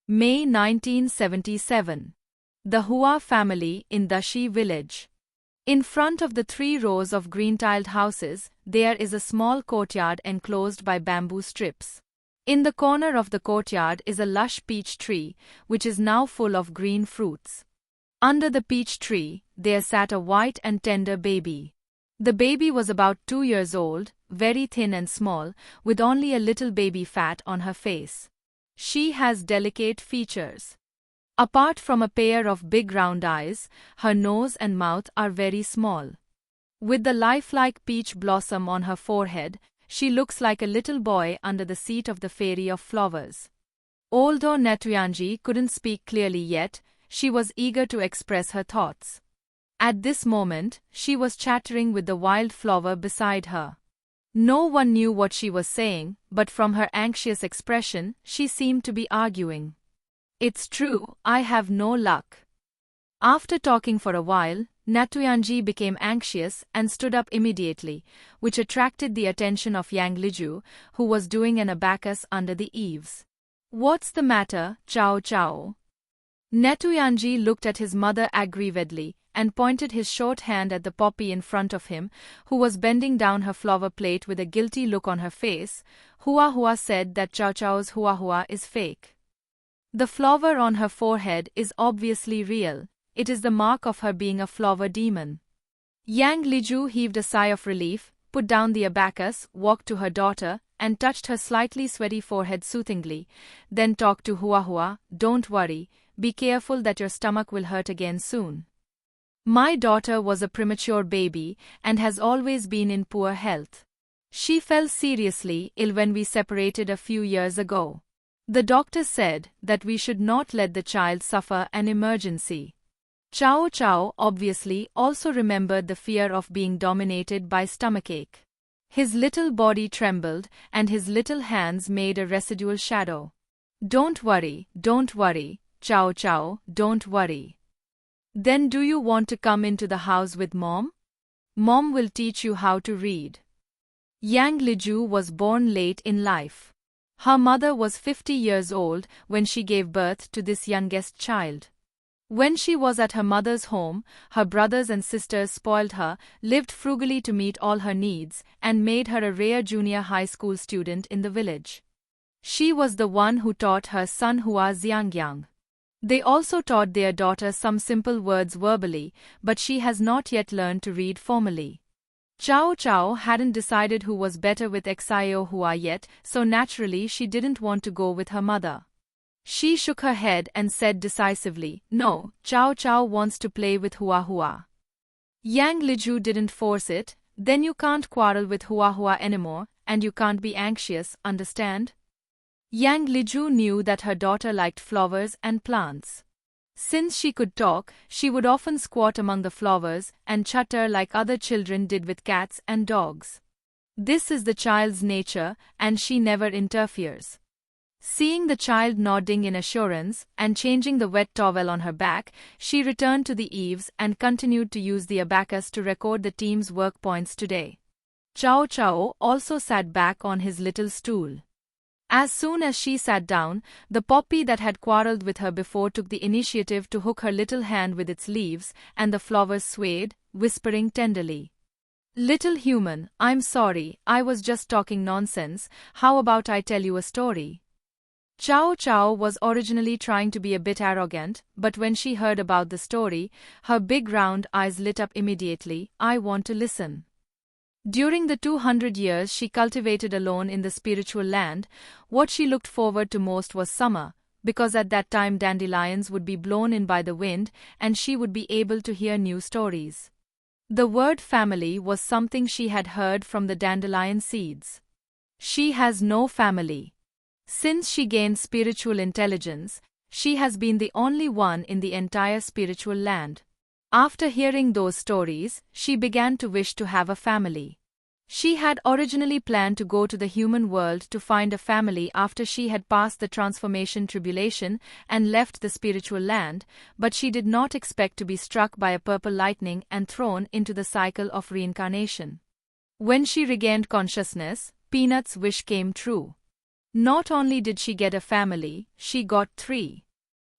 May 1977. The Hua family in Dashi village. In front of the 3 rows of green-tiled houses, there is a small courtyard enclosed by bamboo strips. In the corner of the courtyard is a lush peach tree, which is now full of green fruits. Under the peach tree, there sat a white and tender baby. The baby was about 2 years old, very thin and small, with only a little baby fat on her face. She has delicate features. Apart from a pair of big round eyes, her nose and mouth are very small. With the lifelike peach blossom on her forehead, she looks like a little boy under the seat of the fairy of flowers. Although Natuyanji couldn't speak clearly yet, she was eager to express her thoughts. At this moment, she was chattering with the wild flower beside her. No one knew what she was saying, but from her anxious expression, she seemed to be arguing. It's true, I have no luck. After talking for a while, Natuyanji became anxious and stood up immediately, which attracted the attention of Yang Liju, who was doing an abacus under the eaves. What's the matter, Chao Chao? Natuyanji looked at his mother aggrievedly and pointed his short hand at the poppy in front of him, who was bending down her flower plate with a guilty look on her face. Hua said that Chao Chao's Hua is fake. The flower on her forehead is obviously real. It is the mark of her being a flower demon. Yang Liju heaved a sigh of relief, put down the abacus, walked to her daughter, and touched her slightly sweaty forehead soothingly, then talked to Hua, don't worry, be careful that your stomach will hurt again soon. My daughter was a premature baby and has always been in poor health. She fell seriously ill when we separated a few years ago. The doctor said that we should not let the child suffer an emergency. Chao Chao obviously also remembered the fear of being dominated by stomachache. His little body trembled and his little hands made a residual shadow. Don't worry, Chao Chao, don't worry. Then do you want to come into the house with Mom? Mom will teach you how to read. Yang Liju was born late in life. Her mother was 50 years old when she gave birth to this youngest child. When she was at her mother's home, her brothers and sisters spoiled her, lived frugally to meet all her needs, and made her a rare junior high school student in the village. She was the one who taught her son Hua Xiangyang. They also taught their daughter some simple words verbally, but she has not yet learned to read formally. Chao Chao hadn't decided who was better with Xia or Hua yet, so naturally she didn't want to go with her mother. She shook her head and said decisively, no, Chao Chao wants to play with Hua. Yang Liju didn't force it, then you can't quarrel with Hua anymore, and you can't be anxious, understand? Yang Liju knew that her daughter liked flowers and plants. Since she could talk, she would often squat among the flowers and chatter like other children did with cats and dogs. This is the child's nature, and she never interferes. Seeing the child nodding in assurance and changing the wet towel on her back, she returned to the eaves and continued to use the abacus to record the team's work points today. Chao Chao also sat back on his little stool. As soon as she sat down, the poppy that had quarreled with her before took the initiative to hook her little hand with its leaves, and the flowers swayed, whispering tenderly. Little human, I'm sorry, I was just talking nonsense, how about I tell you a story? Chao Chao was originally trying to be a bit arrogant, but when she heard about the story, her big round eyes lit up immediately. I want to listen. During the 200 years she cultivated alone in the spiritual land, what she looked forward to most was summer, because at that time dandelions would be blown in by the wind and she would be able to hear new stories. The word family was something she had heard from the dandelion seeds. She has no family. Since she gained spiritual intelligence, she has been the only one in the entire spiritual land. After hearing those stories, she began to wish to have a family. She had originally planned to go to the human world to find a family after she had passed the transformation tribulation and left the spiritual land, but she did not expect to be struck by a purple lightning and thrown into the cycle of reincarnation. When she regained consciousness, Peanut's wish came true. Not only did she get a family, she got 3.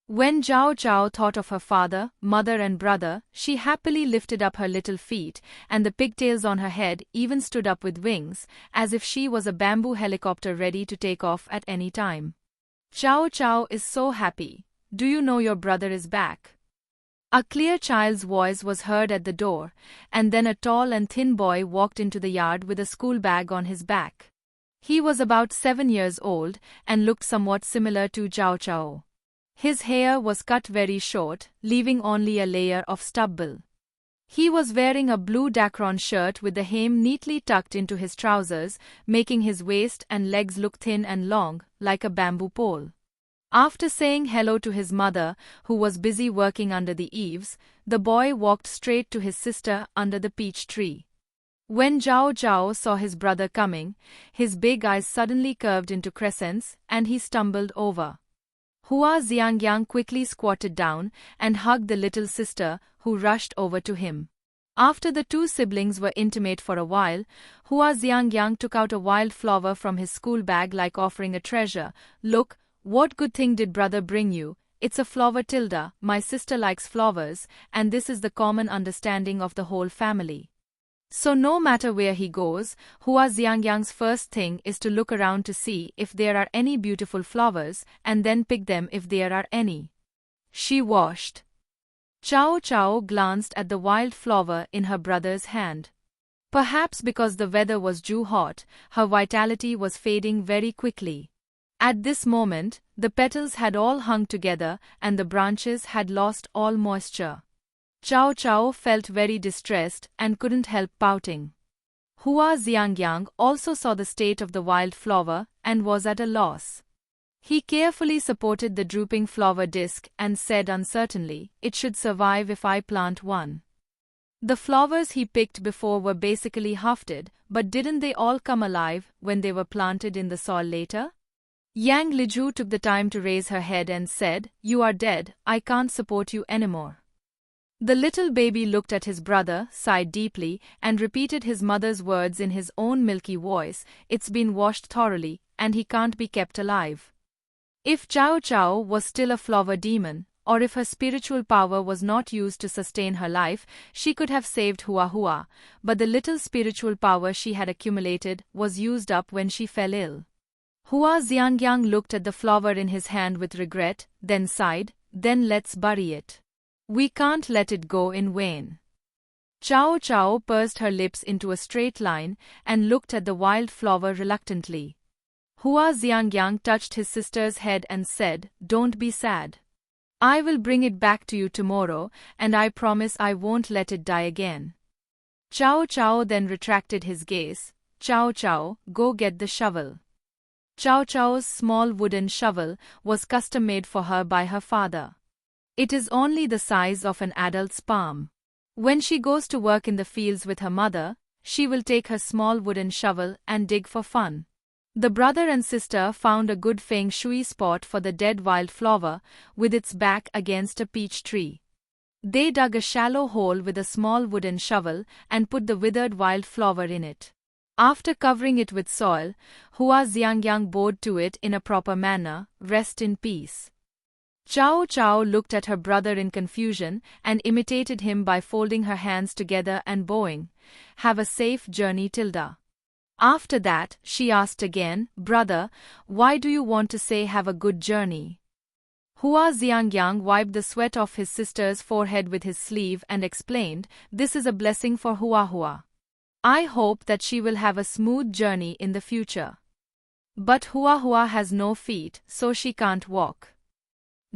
When Chao Chao thought of her father, mother and brother, she happily lifted up her little feet, and the pigtails on her head even stood up with wings, as if she was a bamboo helicopter ready to take off at any time. Chao Chao is so happy. Do you know your brother is back? A clear child's voice was heard at the door, and then a tall and thin boy walked into the yard with a school bag on his back. He was about 7 years old and looked somewhat similar to Chao Chao. His hair was cut very short, leaving only a layer of stubble. He was wearing a blue dacron shirt with the hem neatly tucked into his trousers, making his waist and legs look thin and long, like a bamboo pole. After saying hello to his mother, who was busy working under the eaves, the boy walked straight to his sister under the peach tree. When Chao Chao saw his brother coming, his big eyes suddenly curved into crescents, and he stumbled over. Huasheng quickly squatted down and hugged the little sister, who rushed over to him. After the two siblings were intimate for a while, Huasheng took out a wild flower from his school bag like offering a treasure. Look, what good thing did brother bring you? It's a flower, Tilda. My sister likes flowers, and this is the common understanding of the whole family. So no matter where he goes, Huasheng's first thing is to look around to see if there are any beautiful flowers, and then pick them if there are any. She washed. Chao Chao glanced at the wild flower in her brother's hand. Perhaps because the weather was too hot, her vitality was fading very quickly. At this moment, the petals had all hung together and the branches had lost all moisture. Chao Chao felt very distressed and couldn't help pouting. Huasheng also saw the state of the wild flower and was at a loss. He carefully supported the drooping flower disc and said uncertainly, "It should survive if I plant one." The flowers he picked before were basically hafted, but didn't they all come alive when they were planted in the soil later? Yang Liju took the time to raise her head and said, "You are dead, I can't support you anymore." The little baby looked at his brother, sighed deeply, and repeated his mother's words in his own milky voice, "It's been washed thoroughly, and he can't be kept alive." If Chao Chao was still a flower demon, or if her spiritual power was not used to sustain her life, she could have saved Hua, but the little spiritual power she had accumulated was used up when she fell ill. Huasheng looked at the flower in his hand with regret, then sighed, "Then let's bury it. We can't let it go in vain." Chao Chao pursed her lips into a straight line and looked at the wild flower reluctantly. Huasheng touched his sister's head and said, "Don't be sad. I will bring it back to you tomorrow, and I promise I won't let it die again." Chao Chao then retracted his gaze. "Chao Chao, go get the shovel." Chao Chao's small wooden shovel was custom-made for her by her father. It is only the size of an adult's palm. When she goes to work in the fields with her mother, she will take her small wooden shovel and dig for fun. The brother and sister found a good feng shui spot for the dead wildflower, with its back against a peach tree. They dug a shallow hole with a small wooden shovel and put the withered wildflower in it. After covering it with soil, Huasheng bowed to it in a proper manner, "Rest in peace." Chao Chao looked at her brother in confusion and imitated him by folding her hands together and bowing. "Have a safe journey, Tilda." After that, she asked again, "Brother, why do you want to say have a good journey?" Huasheng wiped the sweat off his sister's forehead with his sleeve and explained, "This is a blessing for Hua. I hope that she will have a smooth journey in the future. But Hua has no feet, so she can't walk."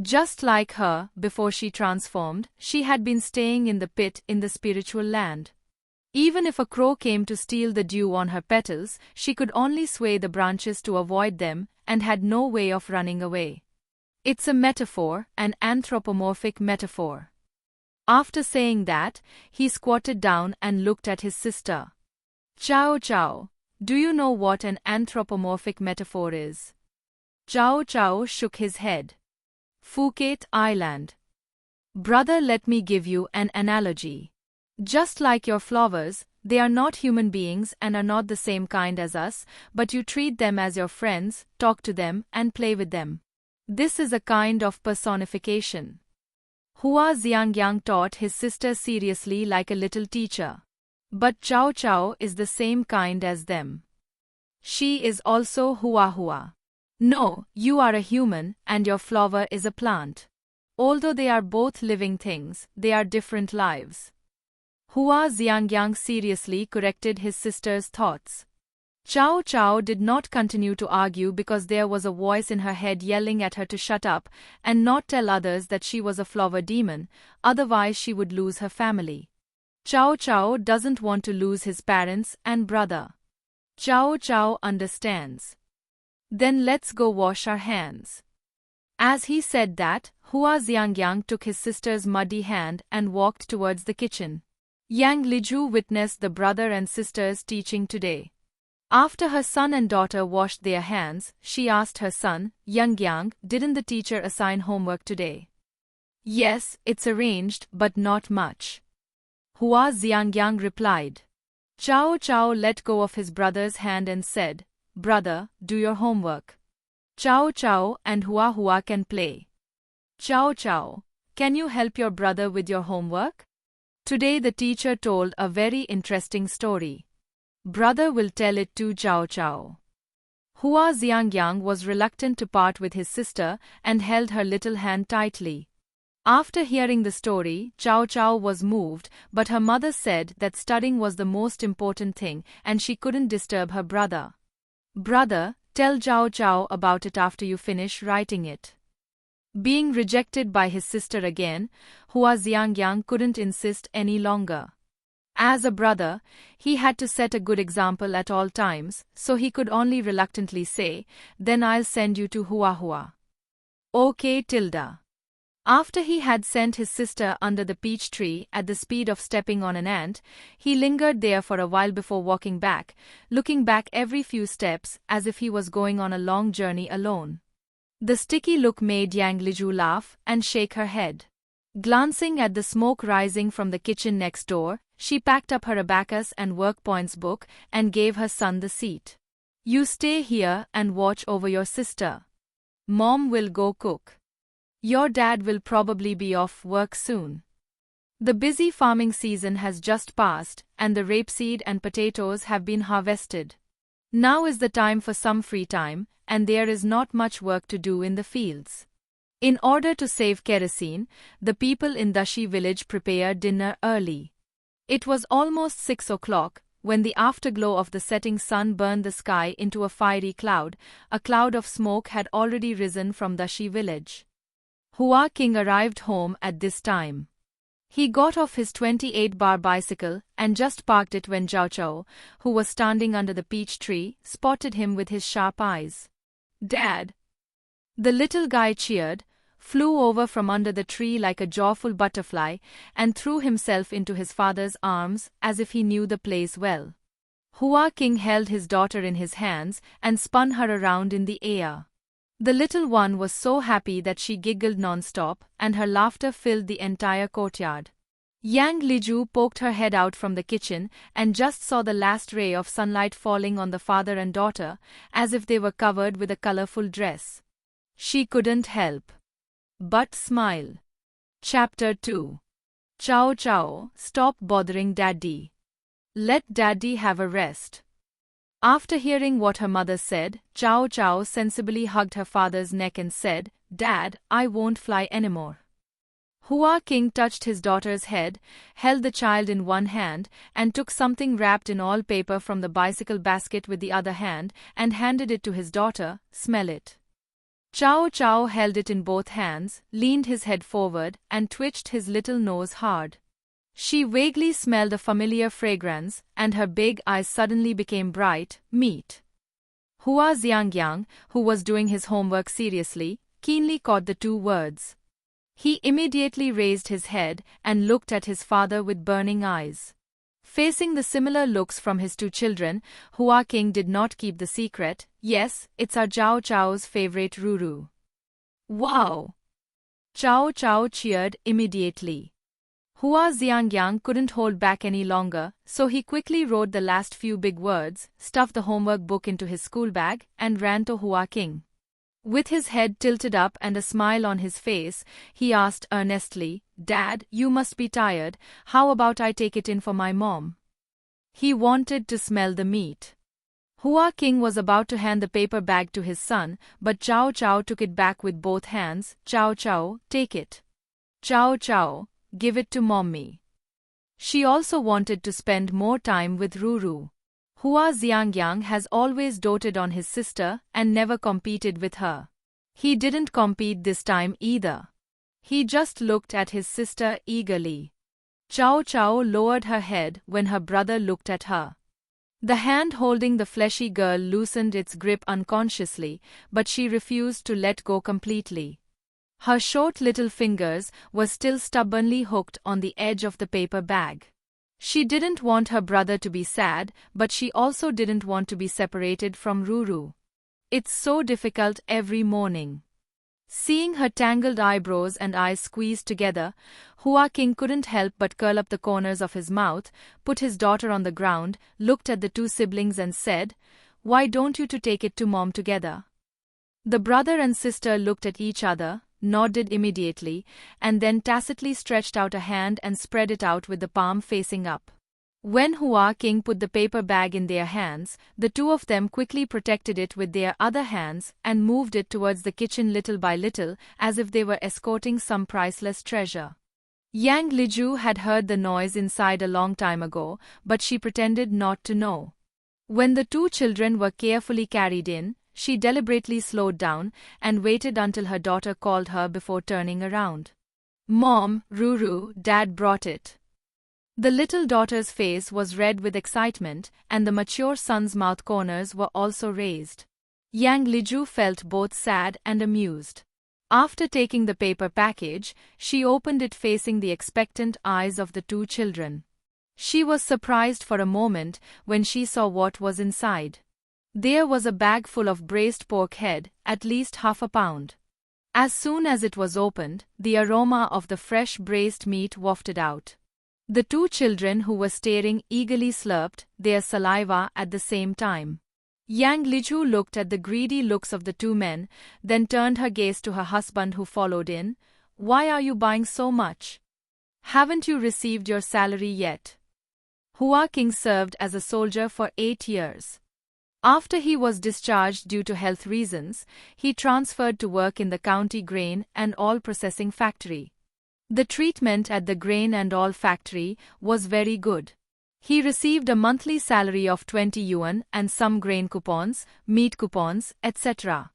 Just like her, before she transformed, she had been staying in the pit in the spiritual land. Even if a crow came to steal the dew on her petals, she could only sway the branches to avoid them and had no way of running away. It's a metaphor, an anthropomorphic metaphor. After saying that, he squatted down and looked at his sister. "Chao Chao, do you know what an anthropomorphic metaphor is?" Chao Chao shook his head. "Phuket Island. Brother, let me give you an analogy. Just like your flowers, they are not human beings and are not the same kind as us, but you treat them as your friends, talk to them, and play with them. This is a kind of personification. Hua Xiangyang taught his sister seriously like a little teacher. But Chao Chao is the same kind as them. She is also Hua Hua. No, you are a human, and your flower is a plant. Although they are both living things, they are different lives. Hua Xiangyang seriously corrected his sister's thoughts. Chao Chao did not continue to argue because there was a voice in her head yelling at her to shut up and not tell others that she was a flower demon, otherwise she would lose her family. Chao Chao doesn't want to lose his parents and brother. Chao Chao understands. Then let's go wash our hands. As he said that, Hua Xiangyang took his sister's muddy hand and walked towards the kitchen. Yang Liju witnessed the brother and sister's teaching today. After her son and daughter washed their hands, she asked her son, Yang, didn't the teacher assign homework today? Yes, it's arranged, but not much. Hua Xiangyang replied. Chao Chao let go of his brother's hand and said, Brother, do your homework. Chao Chao and Hua Hua can play. Chao Chao, can you help your brother with your homework? Today the teacher told a very interesting story. Brother will tell it to Chao Chao. Hua Xiangyang was reluctant to part with his sister and held her little hand tightly. After hearing the story, Chao Chao was moved, but her mother said that studying was the most important thing and she couldn't disturb her brother. Brother, tell Chao Chao about it after you finish writing it. Being rejected by his sister again, Hua Xiangyang couldn't insist any longer. As a brother, he had to set a good example at all times, so he could only reluctantly say, Then I'll send you to Hua Hua. Okay tilde. After he had sent his sister under the peach tree at the speed of stepping on an ant, he lingered there for a while before walking back, looking back every few steps as if he was going on a long journey alone. The sticky look made Yang Liju laugh and shake her head. Glancing at the smoke rising from the kitchen next door, she packed up her abacus and work points book and gave her son the seat. You stay here and watch over your sister. Mom will go cook. Your dad will probably be off work soon. The busy farming season has just passed, and the rapeseed and potatoes have been harvested. Now is the time for some free time, and there is not much work to do in the fields. In order to save kerosene, the people in Dashi village prepare dinner early. It was almost 6 o'clock, when the afterglow of the setting sun burned the sky into a fiery cloud. A cloud of smoke had already risen from Dashi village. Hua King arrived home at this time. He got off his 28-bar bicycle and just parked it when Chao Chao, who was standing under the peach tree, spotted him with his sharp eyes. Dad! The little guy cheered, flew over from under the tree like a joyful butterfly, and threw himself into his father's arms as if he knew the place well. Hua King held his daughter in his hands and spun her around in the air. The little one was so happy that she giggled non-stop, and her laughter filled the entire courtyard. Yang Liju poked her head out from the kitchen and just saw the last ray of sunlight falling on the father and daughter, as if they were covered with a colorful dress. She couldn't help but smile. Chapter 2. Chao Chao, stop bothering Daddy. Let Daddy have a rest. After hearing what her mother said, Chao Chao sensibly hugged her father's neck and said, Dad, I won't fly anymore. Hua King touched his daughter's head, held the child in one hand, and took something wrapped in all paper from the bicycle basket with the other hand, and handed it to his daughter. Smell it. Chao Chao held it in both hands, leaned his head forward, and twitched his little nose hard. She vaguely smelled a familiar fragrance, and her big eyes suddenly became bright. Meat. Hua Xiangyang, who was doing his homework seriously, keenly caught the two words. He immediately raised his head and looked at his father with burning eyes. Facing the similar looks from his two children, Hua King did not keep the secret. Yes, it's our Chao Chao's favorite Ruru. Wow! Chao Chao cheered immediately. Hua Xiangyang couldn't hold back any longer, so he quickly wrote the last few big words, stuffed the homework book into his school bag, and ran to Hua King. With his head tilted up and a smile on his face, he asked earnestly, "Dad, you must be tired, how about I take it in for my mom?" He wanted to smell the meat. Hua King was about to hand the paper bag to his son, but Chao Chao took it back with both hands. "Chao Chao, take it. Chao Chao, give it to mommy." She also wanted to spend more time with Ruru. Hua Xiangyang has always doted on his sister and never competed with her. He didn't compete this time either. He just looked at his sister eagerly. Chao Chao lowered her head when her brother looked at her. The hand holding the fleshy girl loosened its grip unconsciously, but she refused to let go completely. Her short little fingers were still stubbornly hooked on the edge of the paper bag. She didn't want her brother to be sad, but she also didn't want to be separated from Ruru. It's so difficult every morning. Seeing her tangled eyebrows and eyes squeezed together, Hua King couldn't help but curl up the corners of his mouth, put his daughter on the ground, looked at the two siblings and said, "Why don't you two take it to mom together?" The brother and sister looked at each other, nodded immediately, and then tacitly stretched out a hand and spread it out with the palm facing up. When Hua King put the paper bag in their hands, the two of them quickly protected it with their other hands and moved it towards the kitchen little by little, as if they were escorting some priceless treasure. Yang Liju had heard the noise inside a long time ago, but she pretended not to know. When the two children were carefully carried in, she deliberately slowed down and waited until her daughter called her before turning around. "Mom, Ruru, Dad brought it." The little daughter's face was red with excitement, and the mature son's mouth corners were also raised. Yang Liju felt both sad and amused. After taking the paper package, she opened it facing the expectant eyes of the two children. She was surprised for a moment when she saw what was inside. There was a bag full of braised pork head, at least half a pound. As soon as it was opened, the aroma of the fresh braised meat wafted out. The two children who were staring eagerly slurped their saliva at the same time. Yang Liju looked at the greedy looks of the two men, then turned her gaze to her husband who followed in. "Why are you buying so much? Haven't you received your salary yet?" Hua King served as a soldier for 8 years. After he was discharged due to health reasons, he transferred to work in the county grain and oil processing factory. The treatment at the grain and oil factory was very good. He received a monthly salary of 20 yuan and some grain coupons, meat coupons, etc.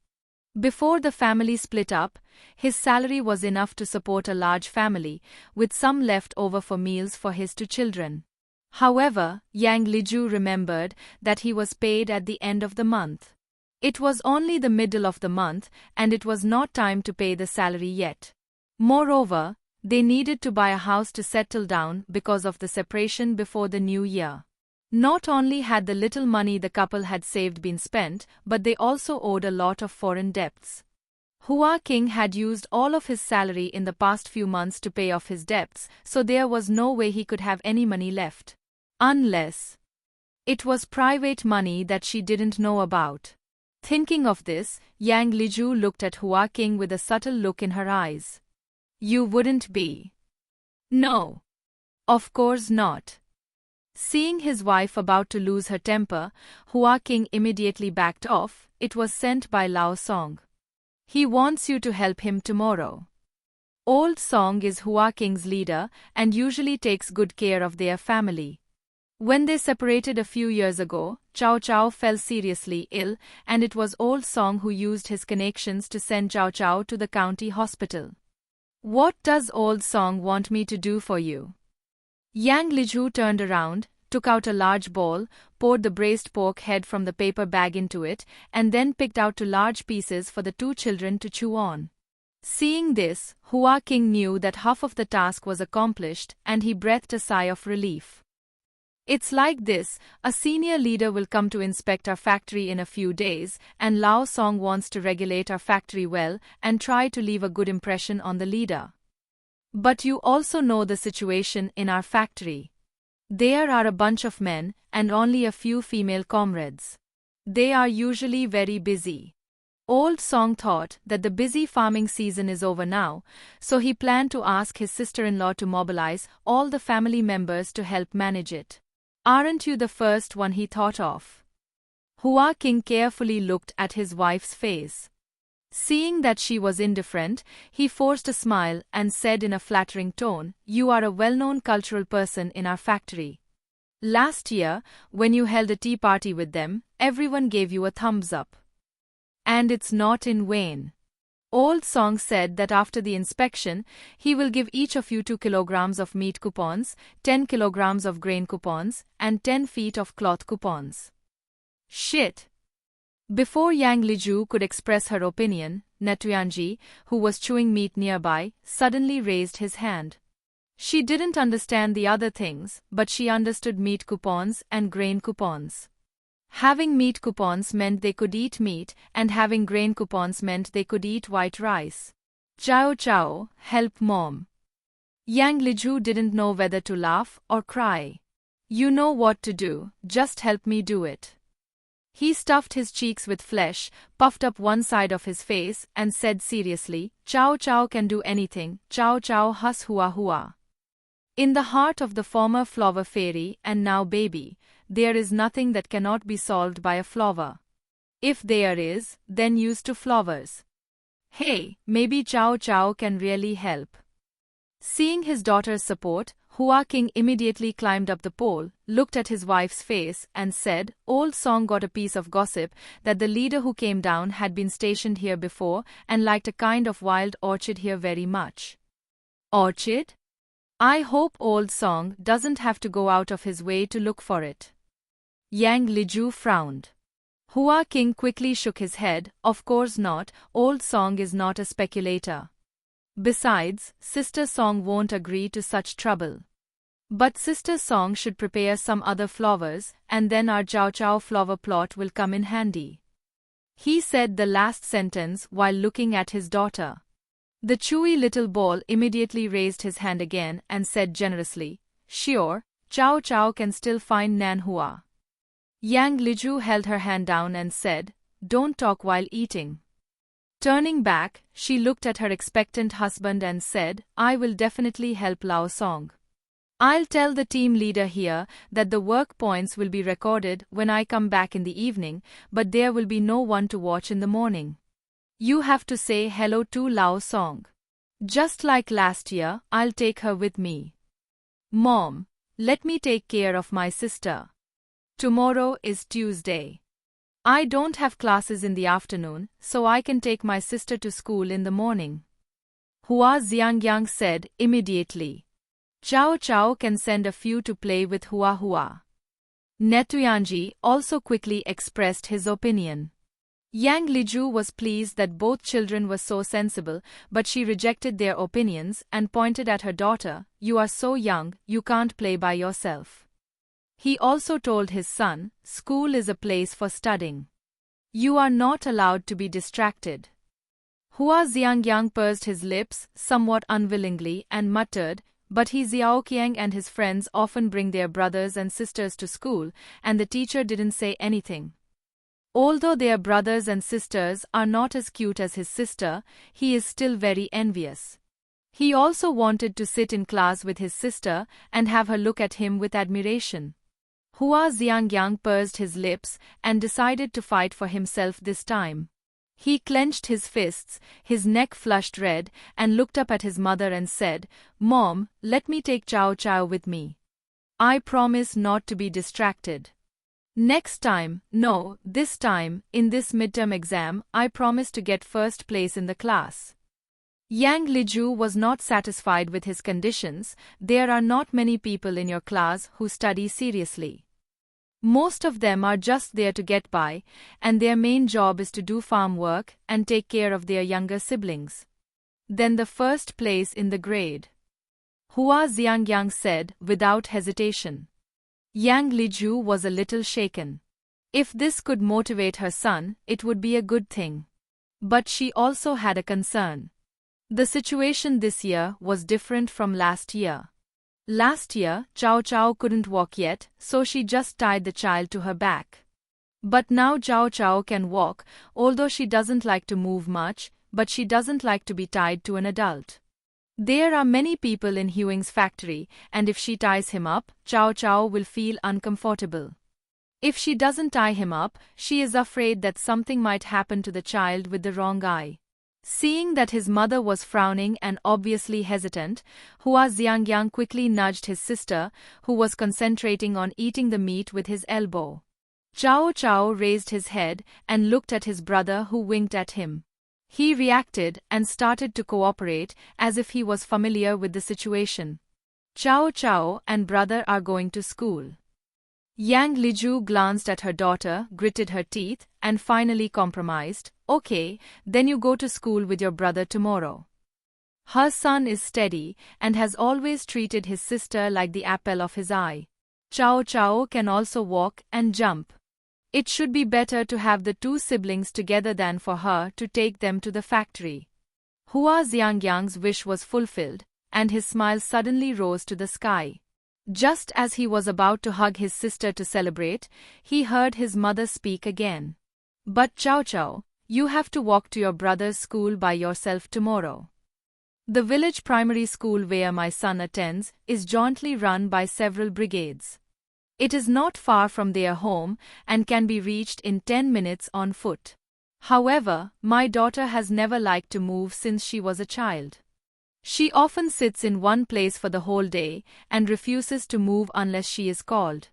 Before the family split up, his salary was enough to support a large family, with some left over for meals for his two children. However, Yang Liju remembered that he was paid at the end of the month. It was only the middle of the month, and it was not time to pay the salary yet. Moreover, they needed to buy a house to settle down because of the separation before the new year. Not only had the little money the couple had saved been spent, but they also owed a lot of foreign debts. Hua King had used all of his salary in the past few months to pay off his debts, so there was no way he could have any money left. Unless it was private money that she didn't know about. Thinking of this, Yang Liju looked at Hua King with a subtle look in her eyes. "You wouldn't be?" "No. Of course not." Seeing his wife about to lose her temper, Hua King immediately backed off. It was sent by Lao Song. "He wants you to help him tomorrow." Old Song is Hua King's leader and usually takes good care of their family. When they separated a few years ago, Chao Chao fell seriously ill, and it was Old Song who used his connections to send Chao Chao to the county hospital. "What does Old Song want me to do for you?" Yang Liju turned around, took out a large bowl, poured the braised pork head from the paper bag into it, and then picked out two large pieces for the two children to chew on. Seeing this, Hua King knew that half of the task was accomplished, and he breathed a sigh of relief. "It's like this, a senior leader will come to inspect our factory in a few days, and Lao Song wants to regulate our factory well and try to leave a good impression on the leader. But you also know the situation in our factory. There are a bunch of men and only a few female comrades. They are usually very busy. Old Song thought that the busy farming season is over now, so he planned to ask his sister-in-law to mobilize all the family members to help manage it. Aren't you the first one he thought of? Huasheng carefully looked at his wife's face. Seeing that she was indifferent, he forced a smile and said in a flattering tone, "You are a well-known cultural person in our factory. Last year, when you held a tea party with them, everyone gave you a thumbs up. And it's not in vain." Old Song said that after the inspection, he will give each of you 2 kilograms of meat coupons, 10 kilograms of grain coupons, and 10 feet of cloth coupons. Shit! Before Yang Liju could express her opinion, Natuyanji, who was chewing meat nearby, suddenly raised his hand. She didn't understand the other things, but she understood meat coupons and grain coupons. Having meat coupons meant they could eat meat, and having grain coupons meant they could eat white rice. Chao Chao, help mom. Yang Liju didn't know whether to laugh or cry. You know what to do, just help me do it. He stuffed his cheeks with flesh, puffed up one side of his face, and said seriously, Chao Chao can do anything, Chao Chao has hua hua. In the heart of the former flower fairy and now baby, there is nothing that cannot be solved by a flower. If there is, then use to flowers. Hey, maybe Chao Chao can really help. Seeing his daughter's support, Huasheng immediately climbed up the pole, looked at his wife's face, and said, Old Song got a piece of gossip that the leader who came down had been stationed here before and liked a kind of wild orchid here very much. Orchid? I hope Old Song doesn't have to go out of his way to look for it. Yang Liju frowned. Huasheng quickly shook his head, of course not, Old Song is not a speculator. Besides, Sister Song won't agree to such trouble. But Sister Song should prepare some other flowers, and then our Chao Chao flower plot will come in handy. He said the last sentence while looking at his daughter. The chewy little ball immediately raised his hand again and said generously, Sure, Chao Chao can still find Nan Hua. Yang Liju held her hand down and said, Don't talk while eating. Turning back, she looked at her expectant husband and said, I will definitely help Lao Song. I'll tell the team leader here that the work points will be recorded when I come back in the evening, but there will be no one to watch in the morning. You have to say hello to Lao Song. Just like last year, I'll take her with me. Mom, let me take care of my sister. Tomorrow is Tuesday. I don't have classes in the afternoon, so I can take my sister to school in the morning. Hua Xiangyang said immediately. Chao Chao can send a few to play with Hua Hua. Natuyanji also quickly expressed his opinion. Yang Liju was pleased that both children were so sensible, but she rejected their opinions and pointed at her daughter, You are so young, you can't play by yourself. He also told his son, School is a place for studying. You are not allowed to be distracted. Hua Xiangyang pursed his lips somewhat unwillingly and muttered, But he Xiaoqiang and his friends often bring their brothers and sisters to school, and the teacher didn't say anything. Although their brothers and sisters are not as cute as his sister, he is still very envious. He also wanted to sit in class with his sister and have her look at him with admiration. Hua Xiangyang pursed his lips and decided to fight for himself this time. He clenched his fists, his neck flushed red, and looked up at his mother and said, Mom, let me take Chao Chao with me. I promise not to be distracted. Next time, no, this time, in this midterm exam, I promise to get first place in the class. Yang Liju was not satisfied with his conditions. There are not many people in your class who study seriously. Most of them are just there to get by, and their main job is to do farm work and take care of their younger siblings. Then the first place in the grade. Hua Xiangyang said without hesitation. Yang Liju was a little shaken. If this could motivate her son, it would be a good thing. But she also had a concern. The situation this year was different from last year. Last year, Chao Chao couldn't walk yet, so she just tied the child to her back. But now Chao Chao can walk, although she doesn't like to move much, but she doesn't like to be tied to an adult. There are many people in Huang's factory, and if she ties him up, Chao Chao will feel uncomfortable. If she doesn't tie him up, she is afraid that something might happen to the child with the wrong eye. Seeing that his mother was frowning and obviously hesitant, Huasheng quickly nudged his sister, who was concentrating on eating the meat with his elbow. Chao Chao raised his head and looked at his brother, who winked at him. He reacted and started to cooperate as if he was familiar with the situation. Chao Chao and brother are going to school. Yang Liju glanced at her daughter, gritted her teeth, and finally compromised. Okay, then you go to school with your brother tomorrow. Her son is steady and has always treated his sister like the apple of his eye. Chao Chao can also walk and jump. It should be better to have the two siblings together than for her to take them to the factory. Huasheng's wish was fulfilled, and his smile suddenly rose to the sky. Just as he was about to hug his sister to celebrate, he heard his mother speak again. But Chao Chao, you have to walk to your brother's school by yourself tomorrow. The village primary school where my son attends is jointly run by several brigades. It is not far from their home and can be reached in 10 minutes on foot. However, my daughter has never liked to move since she was a child. She often sits in one place for the whole day and refuses to move unless she is called.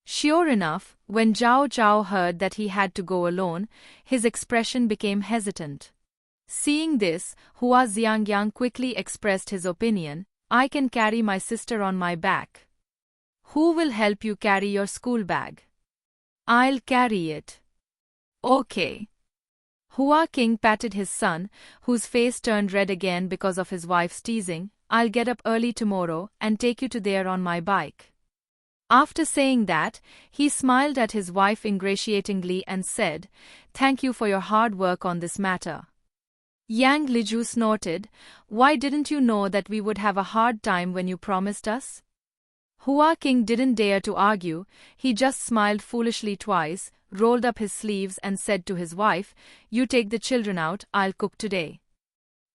Sure enough, when Chao Chao heard that he had to go alone, his expression became hesitant. Seeing this, Huasheng quickly expressed his opinion, I can carry my sister on my back. Who will help you carry your school bag? I'll carry it. Okay. Huasheng patted his son, whose face turned red again because of his wife's teasing. I'll get up early tomorrow and take you to there on my bike. After saying that, he smiled at his wife ingratiatingly and said, Thank you for your hard work on this matter. Yang Liju snorted, Why didn't you know that we would have a hard time when you promised us? Huasheng didn't dare to argue, he just smiled foolishly twice, rolled up his sleeves and said to his wife, You take the children out, I'll cook today.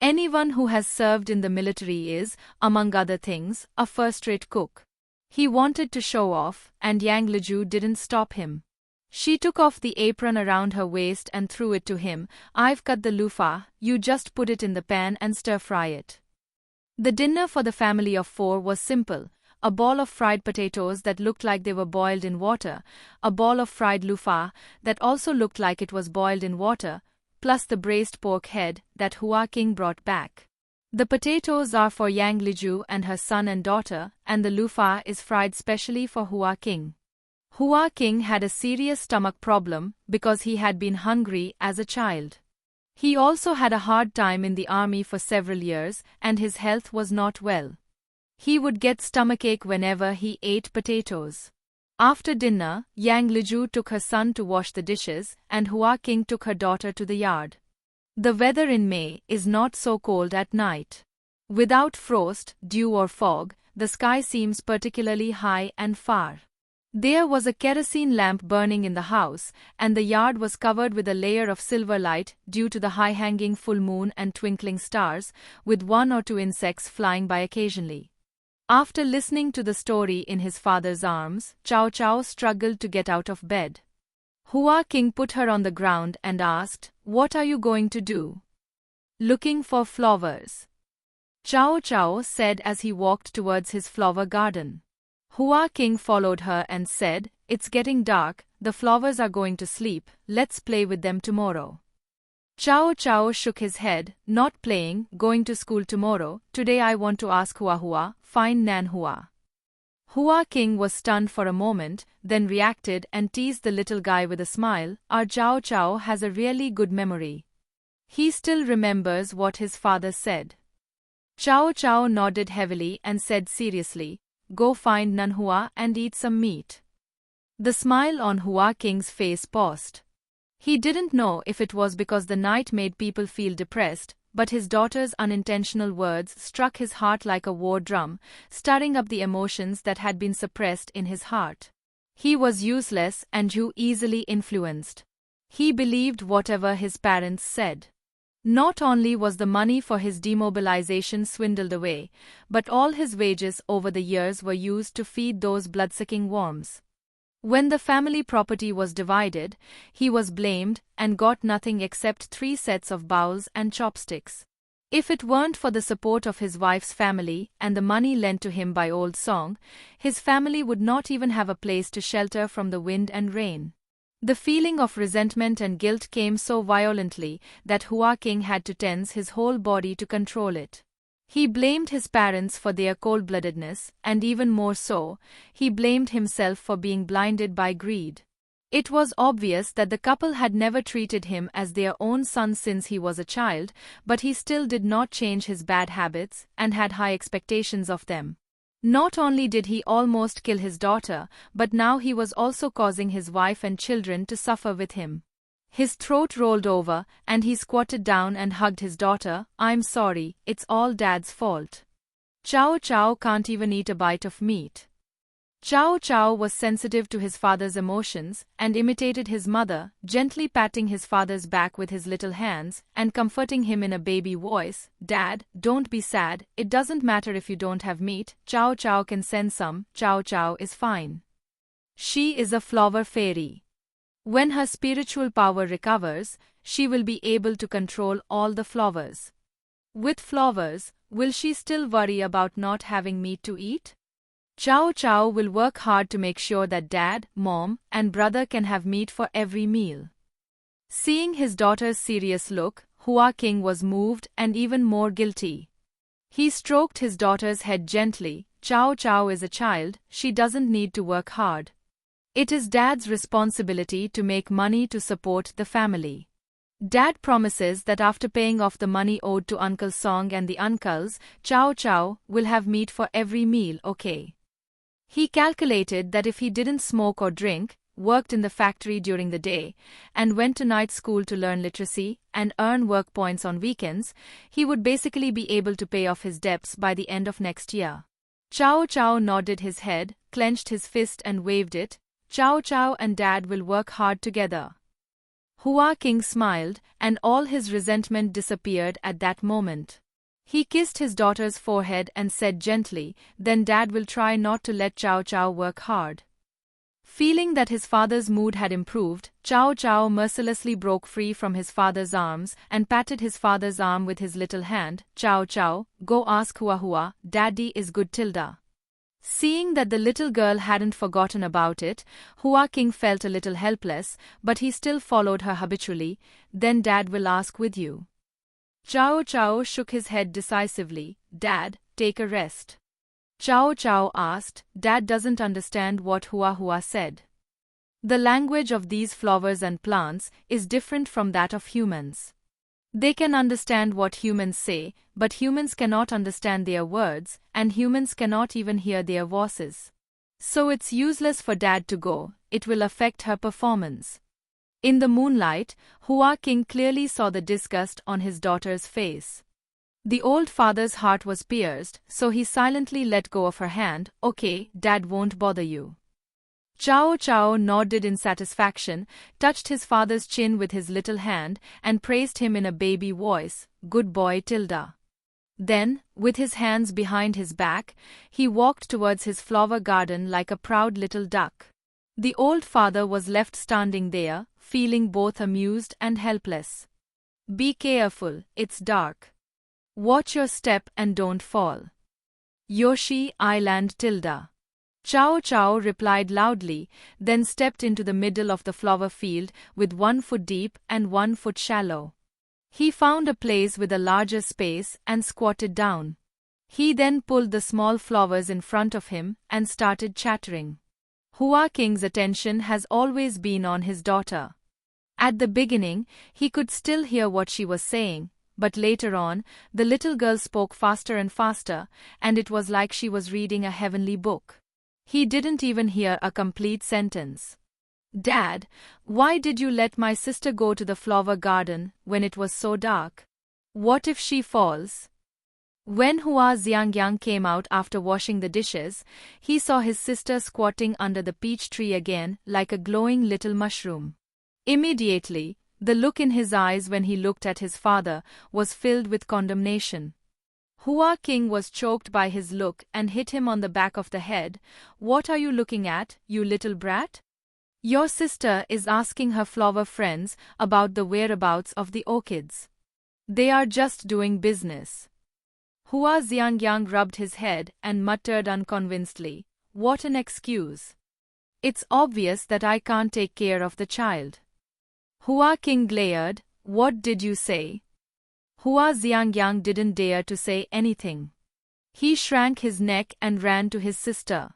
Anyone who has served in the military is, among other things, a first-rate cook. He wanted to show off, and Yang Liju didn't stop him. She took off the apron around her waist and threw it to him. I've cut the loofah, you just put it in the pan and stir-fry it. The dinner for the family of 4 was simple. A ball of fried potatoes that looked like they were boiled in water, a ball of fried loofah that also looked like it was boiled in water, plus the braised pork head that Huasheng brought back. The potatoes are for Yang Liju and her son and daughter, and the loofah is fried specially for Huasheng. Huasheng had a serious stomach problem because he had been hungry as a child. He also had a hard time in the army for several years, and his health was not well. He would get stomachache whenever he ate potatoes. After dinner, Yang Liju took her son to wash the dishes, and Huasheng took her daughter to the yard. The weather in May is not so cold at night. Without frost, dew or fog, the sky seems particularly high and far. There was a kerosene lamp burning in the house, and the yard was covered with a layer of silver light due to the high-hanging full moon and twinkling stars, with 1 or 2 insects flying by occasionally. After listening to the story in his father's arms, Chao Chao struggled to get out of bed. Huasheng put her on the ground and asked, What are you going to do? Looking for flowers. Chao Chao said as he walked towards his flower garden. Huasheng followed her and said, It's getting dark, the flowers are going to sleep, let's play with them tomorrow. Chao Chao shook his head, Not playing, going to school tomorrow, today I want to ask Hua, find Nan Hua. Huasheng was stunned for a moment, then reacted and teased the little guy with a smile, Our Chao Chao has a really good memory. He still remembers what his father said. Chao Chao nodded heavily and said seriously, Go find Nan Hua and eat some meat. The smile on Huasheng's face paused. He didn't know if it was because the night made people feel depressed, but his daughter's unintentional words struck his heart like a war drum, stirring up the emotions that had been suppressed in his heart. He was useless and too easily influenced. He believed whatever his parents said. Not only was the money for his demobilization swindled away, but all his wages over the years were used to feed those bloodsucking worms. When the family property was divided, he was blamed and got nothing except 3 sets of bowls and chopsticks. If it weren't for the support of his wife's family and the money lent to him by Old Song, his family would not even have a place to shelter from the wind and rain. The feeling of resentment and guilt came so violently that Huasheng had to tense his whole body to control it. He blamed his parents for their cold-bloodedness, and even more so, he blamed himself for being blinded by greed. It was obvious that the couple had never treated him as their own son since he was a child, but he still did not change his bad habits and had high expectations of them. Not only did he almost kill his daughter, but now he was also causing his wife and children to suffer with him. His throat rolled over, and he squatted down and hugged his daughter. "I'm sorry, it's all Dad's fault. Chao Chao can't even eat a bite of meat." Chao Chao was sensitive to his father's emotions and imitated his mother, gently patting his father's back with his little hands and comforting him in a baby voice. "Dad, don't be sad, it doesn't matter if you don't have meat, Chao Chao can send some, Chao Chao is fine. She is a flower fairy. When her spiritual power recovers, she will be able to control all the flowers. With flowers, will she still worry about not having meat to eat? Chao Chao will work hard to make sure that Dad, Mom, and brother can have meat for every meal." Seeing his daughter's serious look, Huasheng was moved and even more guilty. He stroked his daughter's head gently. "Chao Chao is a child, she doesn't need to work hard. It is Dad's responsibility to make money to support the family. Dad promises that after paying off the money owed to Uncle Song and the uncles, Chao Chao will have meat for every meal, okay?" He calculated that if he didn't smoke or drink, worked in the factory during the day, and went to night school to learn literacy and earn work points on weekends, he would basically be able to pay off his debts by the end of next year. Chao Chao nodded his head, clenched his fist and waved it. "Chao Chao and Dad will work hard together." Huasheng smiled, and all his resentment disappeared at that moment. He kissed his daughter's forehead and said gently, "Then Dad will try not to let Chao Chao work hard." Feeling that his father's mood had improved, Chao Chao mercilessly broke free from his father's arms and patted his father's arm with his little hand. "Chao Chao, go ask Hua, Daddy is good tilda." Seeing that the little girl hadn't forgotten about it, Huasheng felt a little helpless, but he still followed her habitually. "Then Dad will ask with you." Chao Chao shook his head decisively. "Dad, take a rest." Chao Chao asked. "Dad doesn't understand what Hua said. The language of these flowers and plants is different from that of humans. They can understand what humans say, but humans cannot understand their words, and humans cannot even hear their voices. So it's useless for Dad to go, it will affect her performance." In the moonlight, Huasheng clearly saw the disgust on his daughter's face. The old father's heart was pierced, so he silently let go of her hand. "Okay, Dad won't bother you." Chao Chao nodded in satisfaction, touched his father's chin with his little hand, and praised him in a baby voice. "Good boy tilda." Then, with his hands behind his back, he walked towards his flower garden like a proud little duck. The old father was left standing there, feeling both amused and helpless. "Be careful, it's dark. Watch your step and don't fall. Yoshi Island tilda." Chao Chao replied loudly, then stepped into the middle of the flower field with 1 foot deep and 1 foot shallow. He found a place with a larger space and squatted down. He then pulled the small flowers in front of him and started chattering. Huasheng's attention has always been on his daughter. At the beginning, he could still hear what she was saying, but later on, the little girl spoke faster and faster, and it was like she was reading a heavenly book. He didn't even hear a complete sentence. "Dad, why did you let my sister go to the flower garden when it was so dark? What if she falls? When Hua Xiangyang came out after washing the dishes, he saw his sister squatting under the peach tree again like a glowing little mushroom. Immediately, the look in his eyes when he looked at his father was filled with condemnation. Hua King was choked by his look and hit him on the back of the head. What are you looking at, you little brat? Your sister is asking her flower friends about the whereabouts of the orchids. They are just doing business. Hua Xiangyang rubbed his head and muttered unconvincedly, what an excuse. It's obvious that I can't take care of the child. Hua King glared, what did you say? Hua Xiangyang didn't dare to say anything. He shrank his neck and ran to his sister.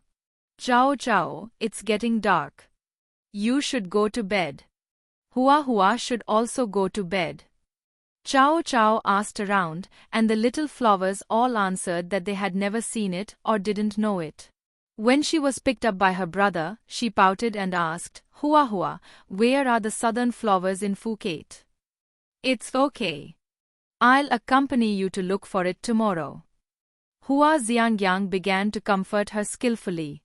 Chao Chao, it's getting dark. You should go to bed. Hua should also go to bed. Chao Chao asked around, and the little flowers all answered that they had never seen it or didn't know it. When she was picked up by her brother, she pouted and asked, Hua, where are the southern flowers in Phuket? It's okay. I'll accompany you to look for it tomorrow. Hua Xiangyang began to comfort her skillfully.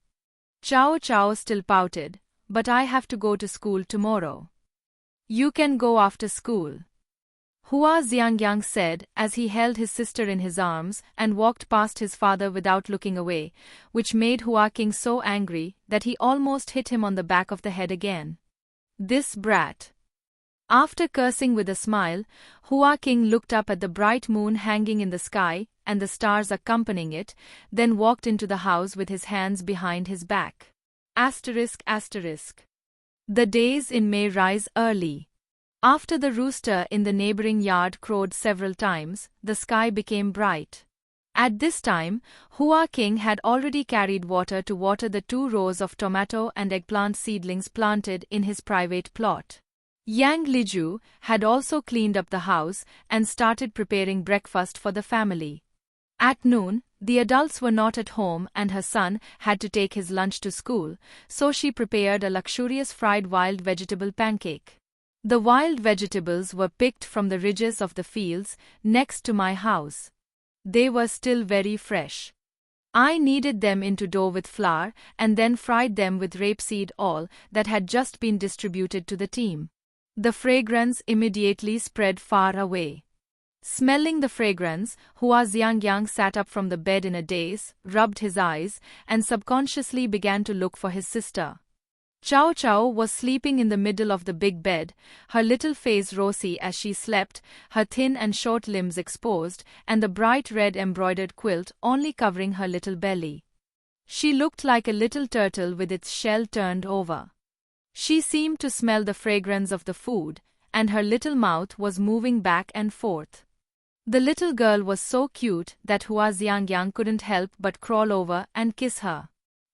Chao Chao still pouted, but I have to go to school tomorrow. You can go after school. Hua Xiangyang said as he held his sister in his arms and walked past his father without looking away, which made Hua King so angry that he almost hit him on the back of the head again. This brat. After cursing with a smile, Hua King looked up at the bright moon hanging in the sky and the stars accompanying it, then walked into the house with his hands behind his back. ****. The days in May rise early. After the rooster in the neighboring yard crowed several times, the sky became bright. At this time, Hua King had already carried water to water the 2 rows of tomato and eggplant seedlings planted in his private plot. Yang Liju had also cleaned up the house and started preparing breakfast for the family. At noon, the adults were not at home and her son had to take his lunch to school, so she prepared a luxurious fried wild vegetable pancake. The wild vegetables were picked from the ridges of the fields next to my house. They were still very fresh. I kneaded them into dough with flour and then fried them with rapeseed oil that had just been distributed to the team. The fragrance immediately spread far away. Smelling the fragrance, Hua Xiangyang sat up from the bed in a daze, rubbed his eyes, and subconsciously began to look for his sister. Chao Chao was sleeping in the middle of the big bed, her little face rosy as she slept, her thin and short limbs exposed, and the bright red embroidered quilt only covering her little belly. She looked like a little turtle with its shell turned over. She seemed to smell the fragrance of the food, and her little mouth was moving back and forth. The little girl was so cute that Hua Xiangyang couldn't help but crawl over and kiss her.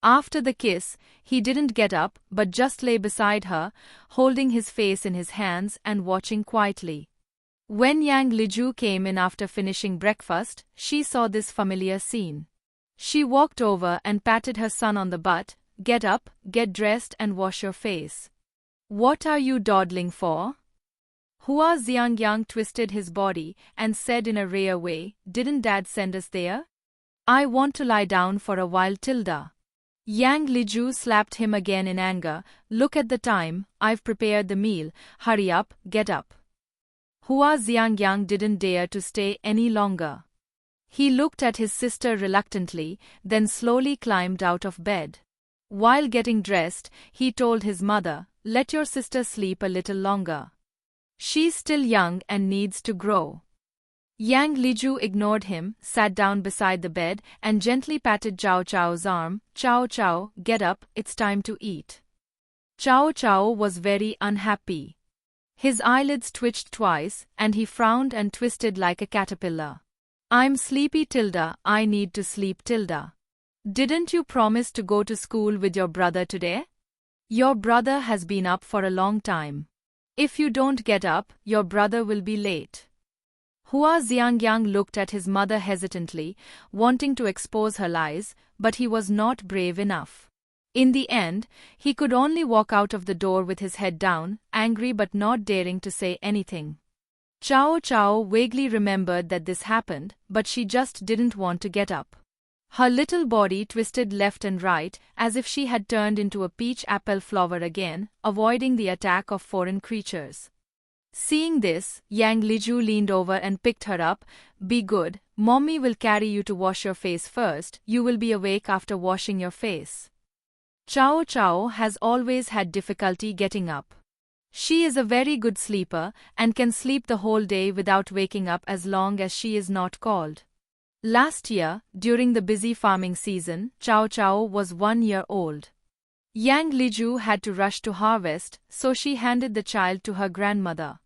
After the kiss, he didn't get up but just lay beside her, holding his face in his hands and watching quietly. When Yang Liju came in after finishing breakfast, she saw this familiar scene. She walked over and patted her son on the butt. Get up, get dressed and wash your face. What are you dawdling for? Hua Xiangyang twisted his body and said in a rare way, didn't Dad send us there? I want to lie down for a while, Tilda. Yang Liju slapped him again in anger. Look at the time, I've prepared the meal, hurry up, get up. Hua Xiangyang didn't dare to stay any longer. He looked at his sister reluctantly, then slowly climbed out of bed. While getting dressed, he told his mother, let your sister sleep a little longer. She's still young and needs to grow. Yang Liju ignored him, sat down beside the bed, and gently patted Chao Chao's arm. Chao Chao, get up, it's time to eat. Chao Chao was very unhappy. His eyelids twitched twice, and he frowned and twisted like a caterpillar. I'm sleepy, Tilda, I need to sleep, Tilda. Didn't you promise to go to school with your brother today? Your brother has been up for a long time. If you don't get up, your brother will be late. Hua Xiangyang looked at his mother hesitantly, wanting to expose her lies, but he was not brave enough. In the end, he could only walk out of the door with his head down, angry but not daring to say anything. Chao Chao vaguely remembered that this happened, but she just didn't want to get up. Her little body twisted left and right, as if she had turned into a peach apple flower again, avoiding the attack of foreign creatures. Seeing this, Yang Liju leaned over and picked her up. "Be good, Mommy will carry you to wash your face first, you will be awake after washing your face." Chao Chao has always had difficulty getting up. She is a very good sleeper, and can sleep the whole day without waking up as long as she is not called. Last year, during the busy farming season, Chao Chao was 1 year old. Yang Liju had to rush to harvest, so she handed the child to her grandmother.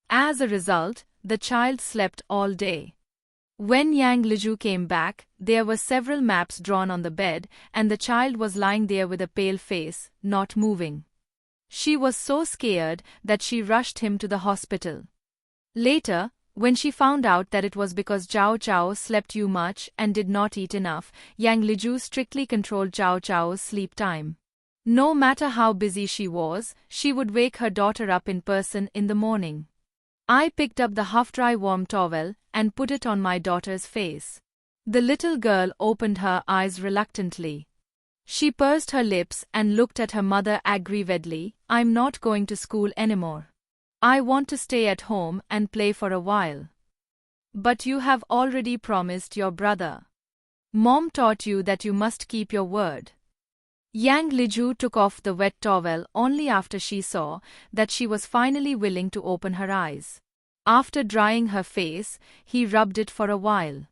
As a result, the child slept all day. When Yang Liju came back, there were several maps drawn on the bed, and the child was lying there with a pale face, not moving. She was so scared that she rushed him to the hospital. Later, when she found out that it was because Chao Chao slept too much and did not eat enough, Yang Liju strictly controlled Chao Chao's sleep time. No matter how busy she was, she would wake her daughter up in person in the morning. I picked up the half-dry warm towel and put it on my daughter's face. The little girl opened her eyes reluctantly. She pursed her lips and looked at her mother aggrievedly. "I'm not going to school anymore. I want to stay at home and play for a while." "But you have already promised your brother. Mom taught you that you must keep your word." Yang Liju took off the wet towel only after she saw that she was finally willing to open her eyes. After drying her face, he rubbed it for a while.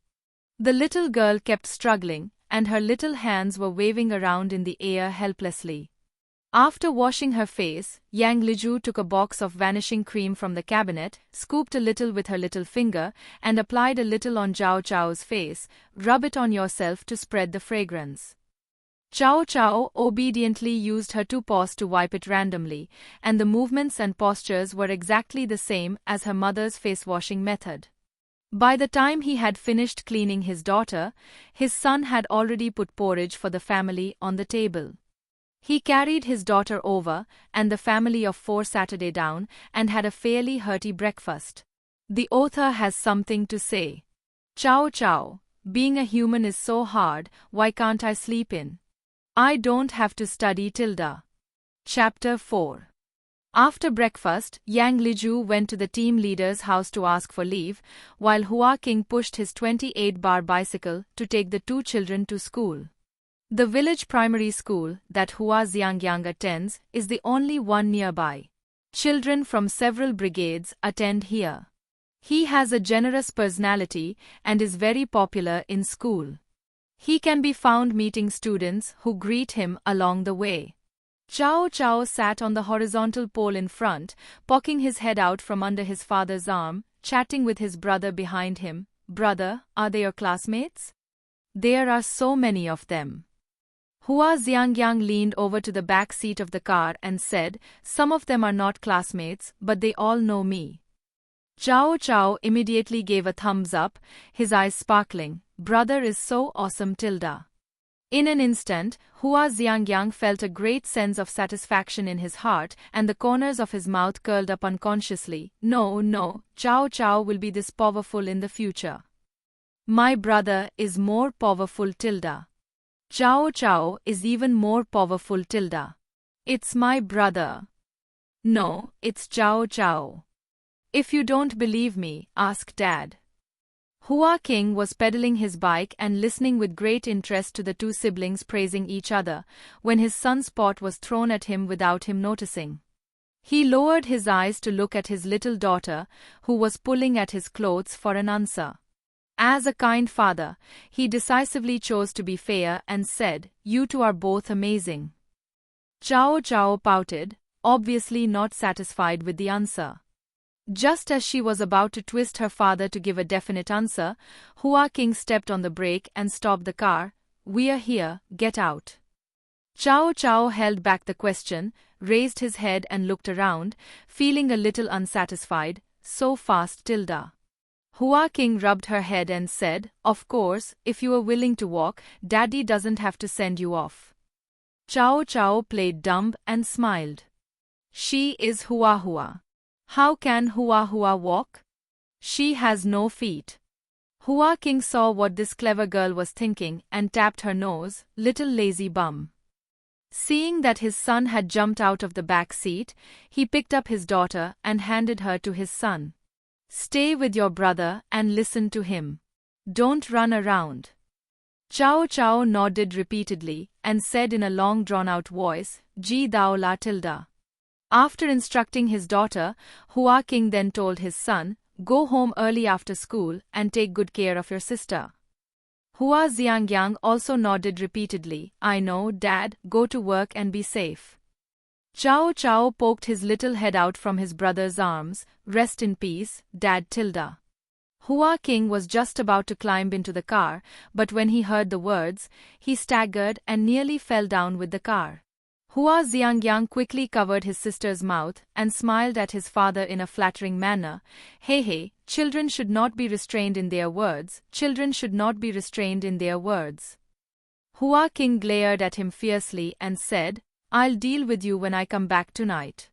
The little girl kept struggling, and her little hands were waving around in the air helplessly. After washing her face, Yang Liju took a box of vanishing cream from the cabinet, scooped a little with her little finger, and applied a little on Chao Chao's face. "Rub it on yourself to spread the fragrance." Chao Chao obediently used her two paws to wipe it randomly, and the movements and postures were exactly the same as her mother's face-washing method. By the time he had finished cleaning his daughter, his son had already put porridge for the family on the table. He carried his daughter over, and the family of 4 Saturday down, and had a fairly hearty breakfast. The author has something to say. Chao Chao, being a human is so hard, why can't I sleep in? I don't have to study tilde. Chapter 4. After breakfast, Yang Liju went to the team leader's house to ask for leave, while Huasheng pushed his 28-bar bicycle to take the 2 children to school. The village primary school that Huasheng attends is the only one nearby. Children from several brigades attend here. He has a generous personality and is very popular in school. He can be found meeting students who greet him along the way. Chao Chao sat on the horizontal pole in front, poking his head out from under his father's arm, chatting with his brother behind him. "Brother, are they your classmates?" "There are so many of them." Huasheng leaned over to the back seat of the car and said, "Some of them are not classmates, but they all know me." Chao Chao immediately gave a thumbs up, his eyes sparkling. "Brother is so awesome tilde." In an instant, Huasheng felt a great sense of satisfaction in his heart, and the corners of his mouth curled up unconsciously. No, Chao Chao will be this powerful in the future. My brother is more powerful tilde. Chao Chao is even more powerful tilde. It's my brother. No, it's Chao Chao. If you don't believe me, ask Dad. Huasheng was pedaling his bike and listening with great interest to the 2 siblings praising each other, when his son's pot was thrown at him without him noticing. He lowered his eyes to look at his little daughter, who was pulling at his clothes for an answer. As a kind father, he decisively chose to be fair and said, "You two are both amazing." Chao Chao pouted, obviously not satisfied with the answer. Just as she was about to twist her father to give a definite answer, Huasheng stepped on the brake and stopped the car. "We're here, get out." Chao Chao held back the question, raised his head and looked around, feeling a little unsatisfied. "So fast tilde." Huasheng rubbed her head and said, "Of course, if you are willing to walk, Daddy doesn't have to send you off." Chao Chao played dumb and smiled. She is Hua. How can Hua walk? She has no feet. Huasheng saw what this clever girl was thinking and tapped her nose, little lazy bum. Seeing that his son had jumped out of the back seat, he picked up his daughter and handed her to his son. Stay with your brother and listen to him. Don't run around. Chao Chao nodded repeatedly and said in a long drawn-out voice, Ji dao la tilda. After instructing his daughter, Huasheng then told his son, go home early after school and take good care of your sister. Hua Xiangyang also nodded repeatedly, I know, Dad, go to work and be safe. Chao Chao poked his little head out from his brother's arms, rest in peace, Dad tilda. Huasheng was just about to climb into the car, but when he heard the words, he staggered and nearly fell down with the car. Hua Xiangyang quickly covered his sister's mouth and smiled at his father in a flattering manner. Hey, children should not be restrained in their words, children should not be restrained in their words. Huasheng glared at him fiercely and said, I'll deal with you when I come back tonight.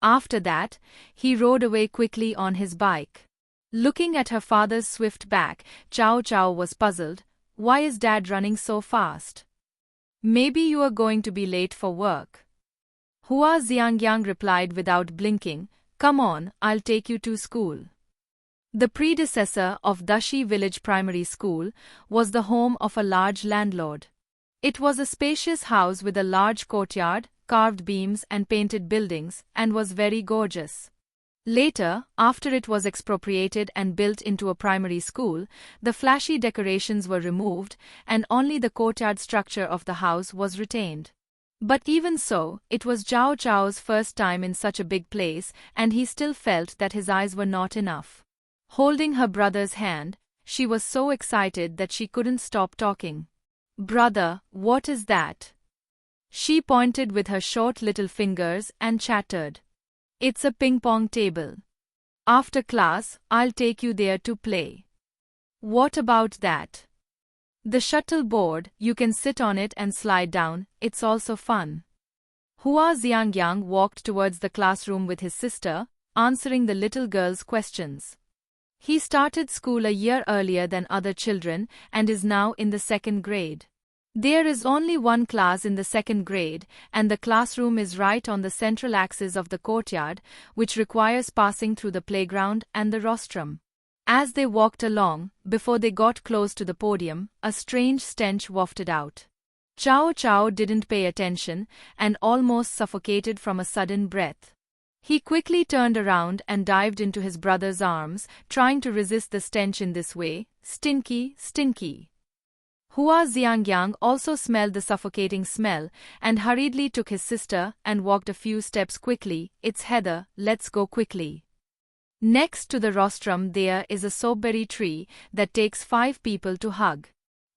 After that, he rode away quickly on his bike. Looking at her father's swift back, Chao Chao was puzzled. Why is Dad running so fast? Maybe you are going to be late for work. Hua Xiangyang replied without blinking, Come on, I'll take you to school. The predecessor of Dashi Village Primary School was the home of a large landlord. It was a spacious house with a large courtyard, carved beams and painted buildings, and was very gorgeous. Later, after it was expropriated and built into a primary school, the flashy decorations were removed and only the courtyard structure of the house was retained. But even so, it was Chao Chao's first time in such a big place and he still felt that his eyes were not enough. Holding her brother's hand, she was so excited that she couldn't stop talking. Brother, what is that? She pointed with her short little fingers and chattered. It's a ping-pong table. After class, I'll take you there to play. What about that? The shuttle board, you can sit on it and slide down, it's also fun. Hua Xiangyang walked towards the classroom with his sister, answering the little girl's questions. He started school a year earlier than other children and is now in the 2nd grade. There is only one class in the 2nd grade, and the classroom is right on the central axis of the courtyard, which requires passing through the playground and the rostrum. As they walked along, before they got close to the podium, a strange stench wafted out. Chao Chao didn't pay attention and almost suffocated from a sudden breath. He quickly turned around and dived into his brother's arms, trying to resist the stench in this way. Stinky, stinky. Hua Xiangyang also smelled the suffocating smell and hurriedly took his sister and walked a few steps quickly. It's Heather, let's go quickly. Next to the rostrum there is a soapberry tree that takes 5 people to hug.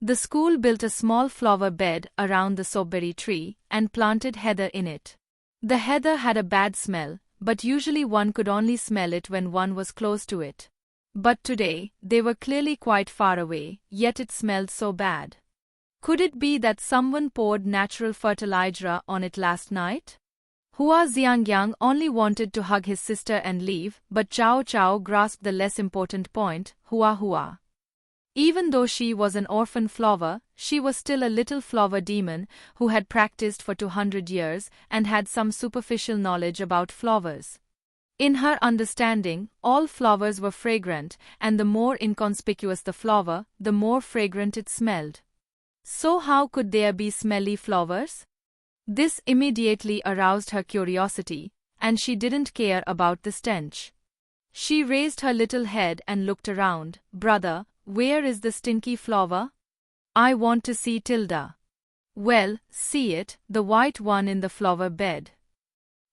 The school built a small flower bed around the soapberry tree and planted heather in it. The heather had a bad smell, but usually one could only smell it when one was close to it. But today, they were clearly quite far away, yet it smelled so bad. Could it be that someone poured natural fertilizer on it last night? Hua Xiangyang only wanted to hug his sister and leave, but Chao Chao grasped the less important point, Hua. Even though she was an orphan flower, she was still a little flower demon who had practiced for 200 years and had some superficial knowledge about flowers. In her understanding, all flowers were fragrant, and the more inconspicuous the flower, the more fragrant it smelled. So how could there be smelly flowers? This immediately aroused her curiosity, and she didn't care about the stench. She raised her little head and looked around. Brother, where is the stinky flower? I want to see Tilda. Well, see it, the white one in the flower bed.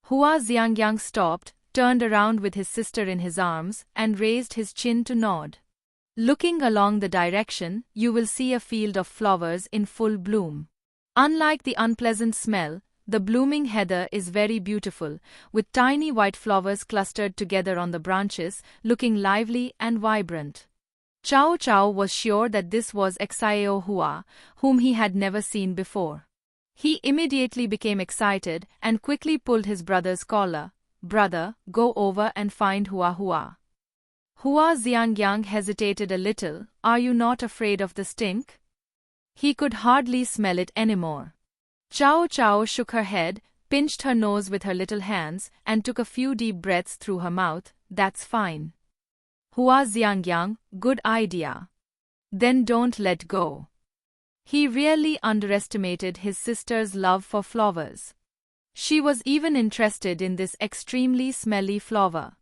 Hua Xiangyang stopped, turned around with his sister in his arms, and raised his chin to nod. Looking along the direction, you will see a field of flowers in full bloom. Unlike the unpleasant smell, the blooming heather is very beautiful, with tiny white flowers clustered together on the branches, looking lively and vibrant. Chao Chao was sure that this was Xiao Hua, whom he had never seen before. He immediately became excited and quickly pulled his brother's collar. Brother, go over and find Hua. Hua Xiangyang hesitated a little. Are you not afraid of the stink? He could hardly smell it anymore. Chao Chao shook her head, pinched her nose with her little hands, and took a few deep breaths through her mouth. That's fine. Hua Xiangyang, good idea. Then don't let go. He really underestimated his sister's love for flowers. She was even interested in this extremely smelly flower.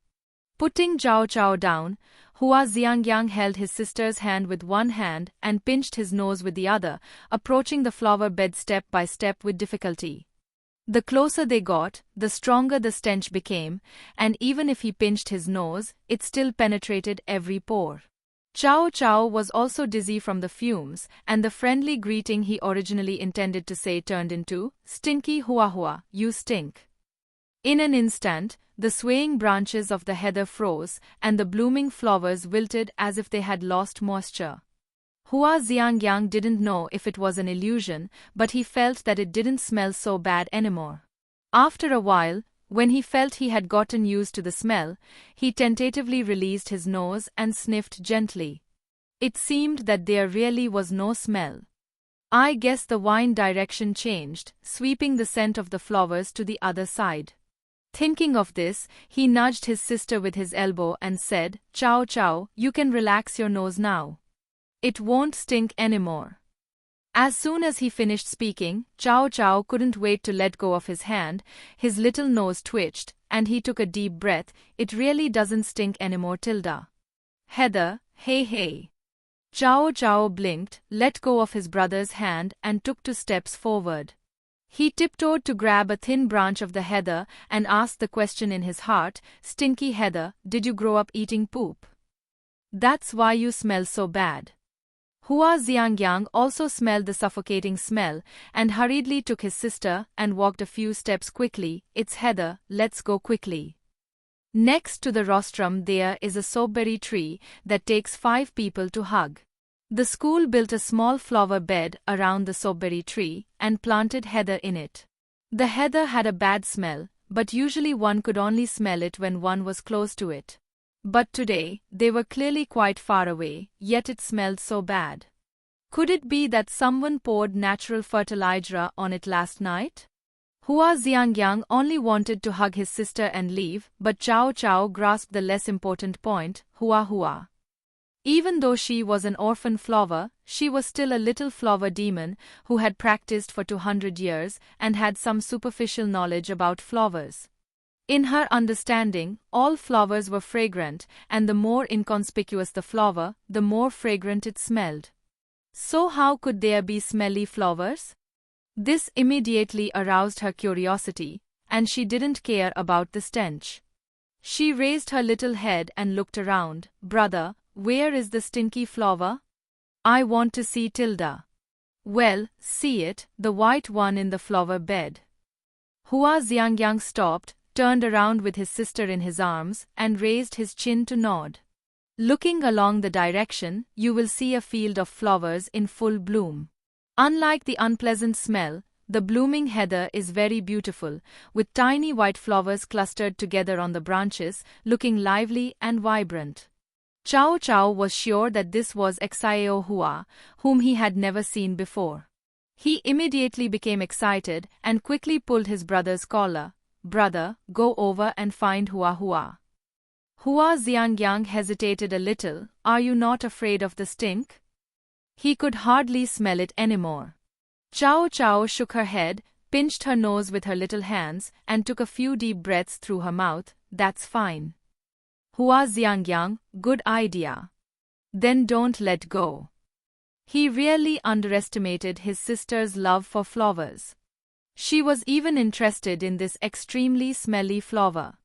Putting Chao Chao down, Hua Xiangyang held his sister's hand with one hand and pinched his nose with the other, approaching the flower bed step by step with difficulty. The closer they got, the stronger the stench became, and even if he pinched his nose, it still penetrated every pore. Chao Chao was also dizzy from the fumes, and the friendly greeting he originally intended to say turned into, "Stinky Hua Hua, you stink." In an instant, the swaying branches of the heather froze, and the blooming flowers wilted as if they had lost moisture. Hua Xiangyang didn't know if it was an illusion, but he felt that it didn't smell so bad anymore. After a while, when he felt he had gotten used to the smell, he tentatively released his nose and sniffed gently. It seemed that there really was no smell. I guess the wind direction changed, sweeping the scent of the flowers to the other side. Thinking of this, he nudged his sister with his elbow and said, "Chao Chao, you can relax your nose now. It won't stink anymore." As soon as he finished speaking, Chao Chao couldn't wait to let go of his hand. His little nose twitched, and he took a deep breath. "It really doesn't stink anymore, Tilda. Heather, hey hey." Chao Chao blinked, let go of his brother's hand, and took 2 steps forward. He tiptoed to grab a thin branch of the heather and asked the question in his heart, "Stinky heather, did you grow up eating poop? That's why you smell so bad." Hua Xiangyang also smelled the suffocating smell and hurriedly took his sister and walked a few steps quickly. "It's heather, let's go quickly." Next to the rostrum there is a soapberry tree that takes 5 people to hug. The school built a small flower bed around the soapberry tree and planted heather in it. The heather had a bad smell, but usually one could only smell it when one was close to it. But today, they were clearly quite far away, yet it smelled so bad. Could it be that someone poured natural fertilizer on it last night? Hua Xiangyang only wanted to hug his sister and leave, but Chao Chao grasped the less important point, Hua Hua. Even though she was an orphan flower, she was still a little flower demon who had practiced for 200 years and had some superficial knowledge about flowers. In her understanding, all flowers were fragrant, and the more inconspicuous the flower, the more fragrant it smelled. So how could there be smelly flowers? This immediately aroused her curiosity, and she didn't care about the stench. She raised her little head and looked around. "Brother, where is the stinky flower? I want to see Tilda." "Well, see it, the white one in the flower bed." Hua Xiangyang stopped, turned around with his sister in his arms, and raised his chin to nod. "Looking along the direction, you will see a field of flowers in full bloom. Unlike the unpleasant smell, the blooming heather is very beautiful, with tiny white flowers clustered together on the branches, looking lively and vibrant." Chao Chao was sure that this was Xiao Hua, whom he had never seen before. He immediately became excited and quickly pulled his brother's collar. "Brother, go over and find Hua Hua." Hua Xiangyang hesitated a little. "Are you not afraid of the stink?" He could hardly smell it anymore. Chao Chao shook her head, pinched her nose with her little hands, and took a few deep breaths through her mouth. "That's fine. Hua Xiangyang, good idea. Then don't let go." He really underestimated his sister's love for flowers. She was even interested in this extremely smelly flower.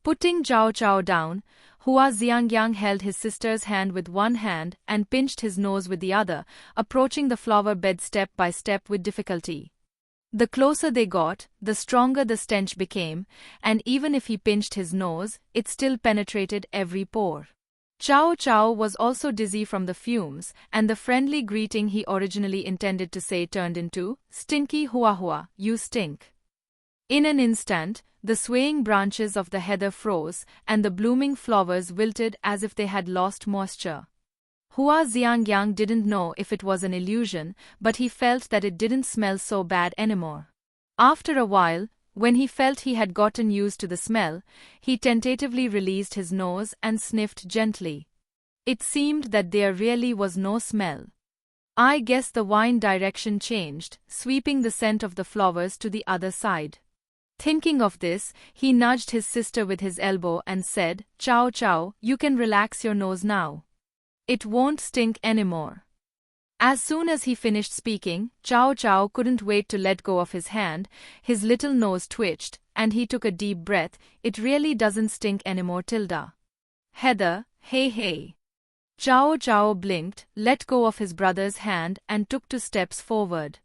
Putting Chao Chao down, Hua Xiangyang held his sister's hand with one hand and pinched his nose with the other, approaching the flower bed step by step with difficulty. The closer they got, the stronger the stench became, and even if he pinched his nose, it still penetrated every pore. Chao Chao was also dizzy from the fumes, and the friendly greeting he originally intended to say turned into, "Stinky Hua Hua, you stink." In an instant, the swaying branches of the heather froze, and the blooming flowers wilted as if they had lost moisture. Hua Xiangyang didn't know if it was an illusion, but he felt that it didn't smell so bad anymore. After a while, when he felt he had gotten used to the smell, he tentatively released his nose and sniffed gently. It seemed that there really was no smell. I guess the wind direction changed, sweeping the scent of the flowers to the other side. Thinking of this, he nudged his sister with his elbow and said, "Chao Chao, you can relax your nose now. It won't stink anymore." As soon as he finished speaking, Chao Chao couldn't wait to let go of his hand. His little nose twitched, and he took a deep breath. "It really doesn't stink anymore, Tilda." "Heather, hey hey." Chao Chao blinked, let go of his brother's hand, and took 2 steps forward.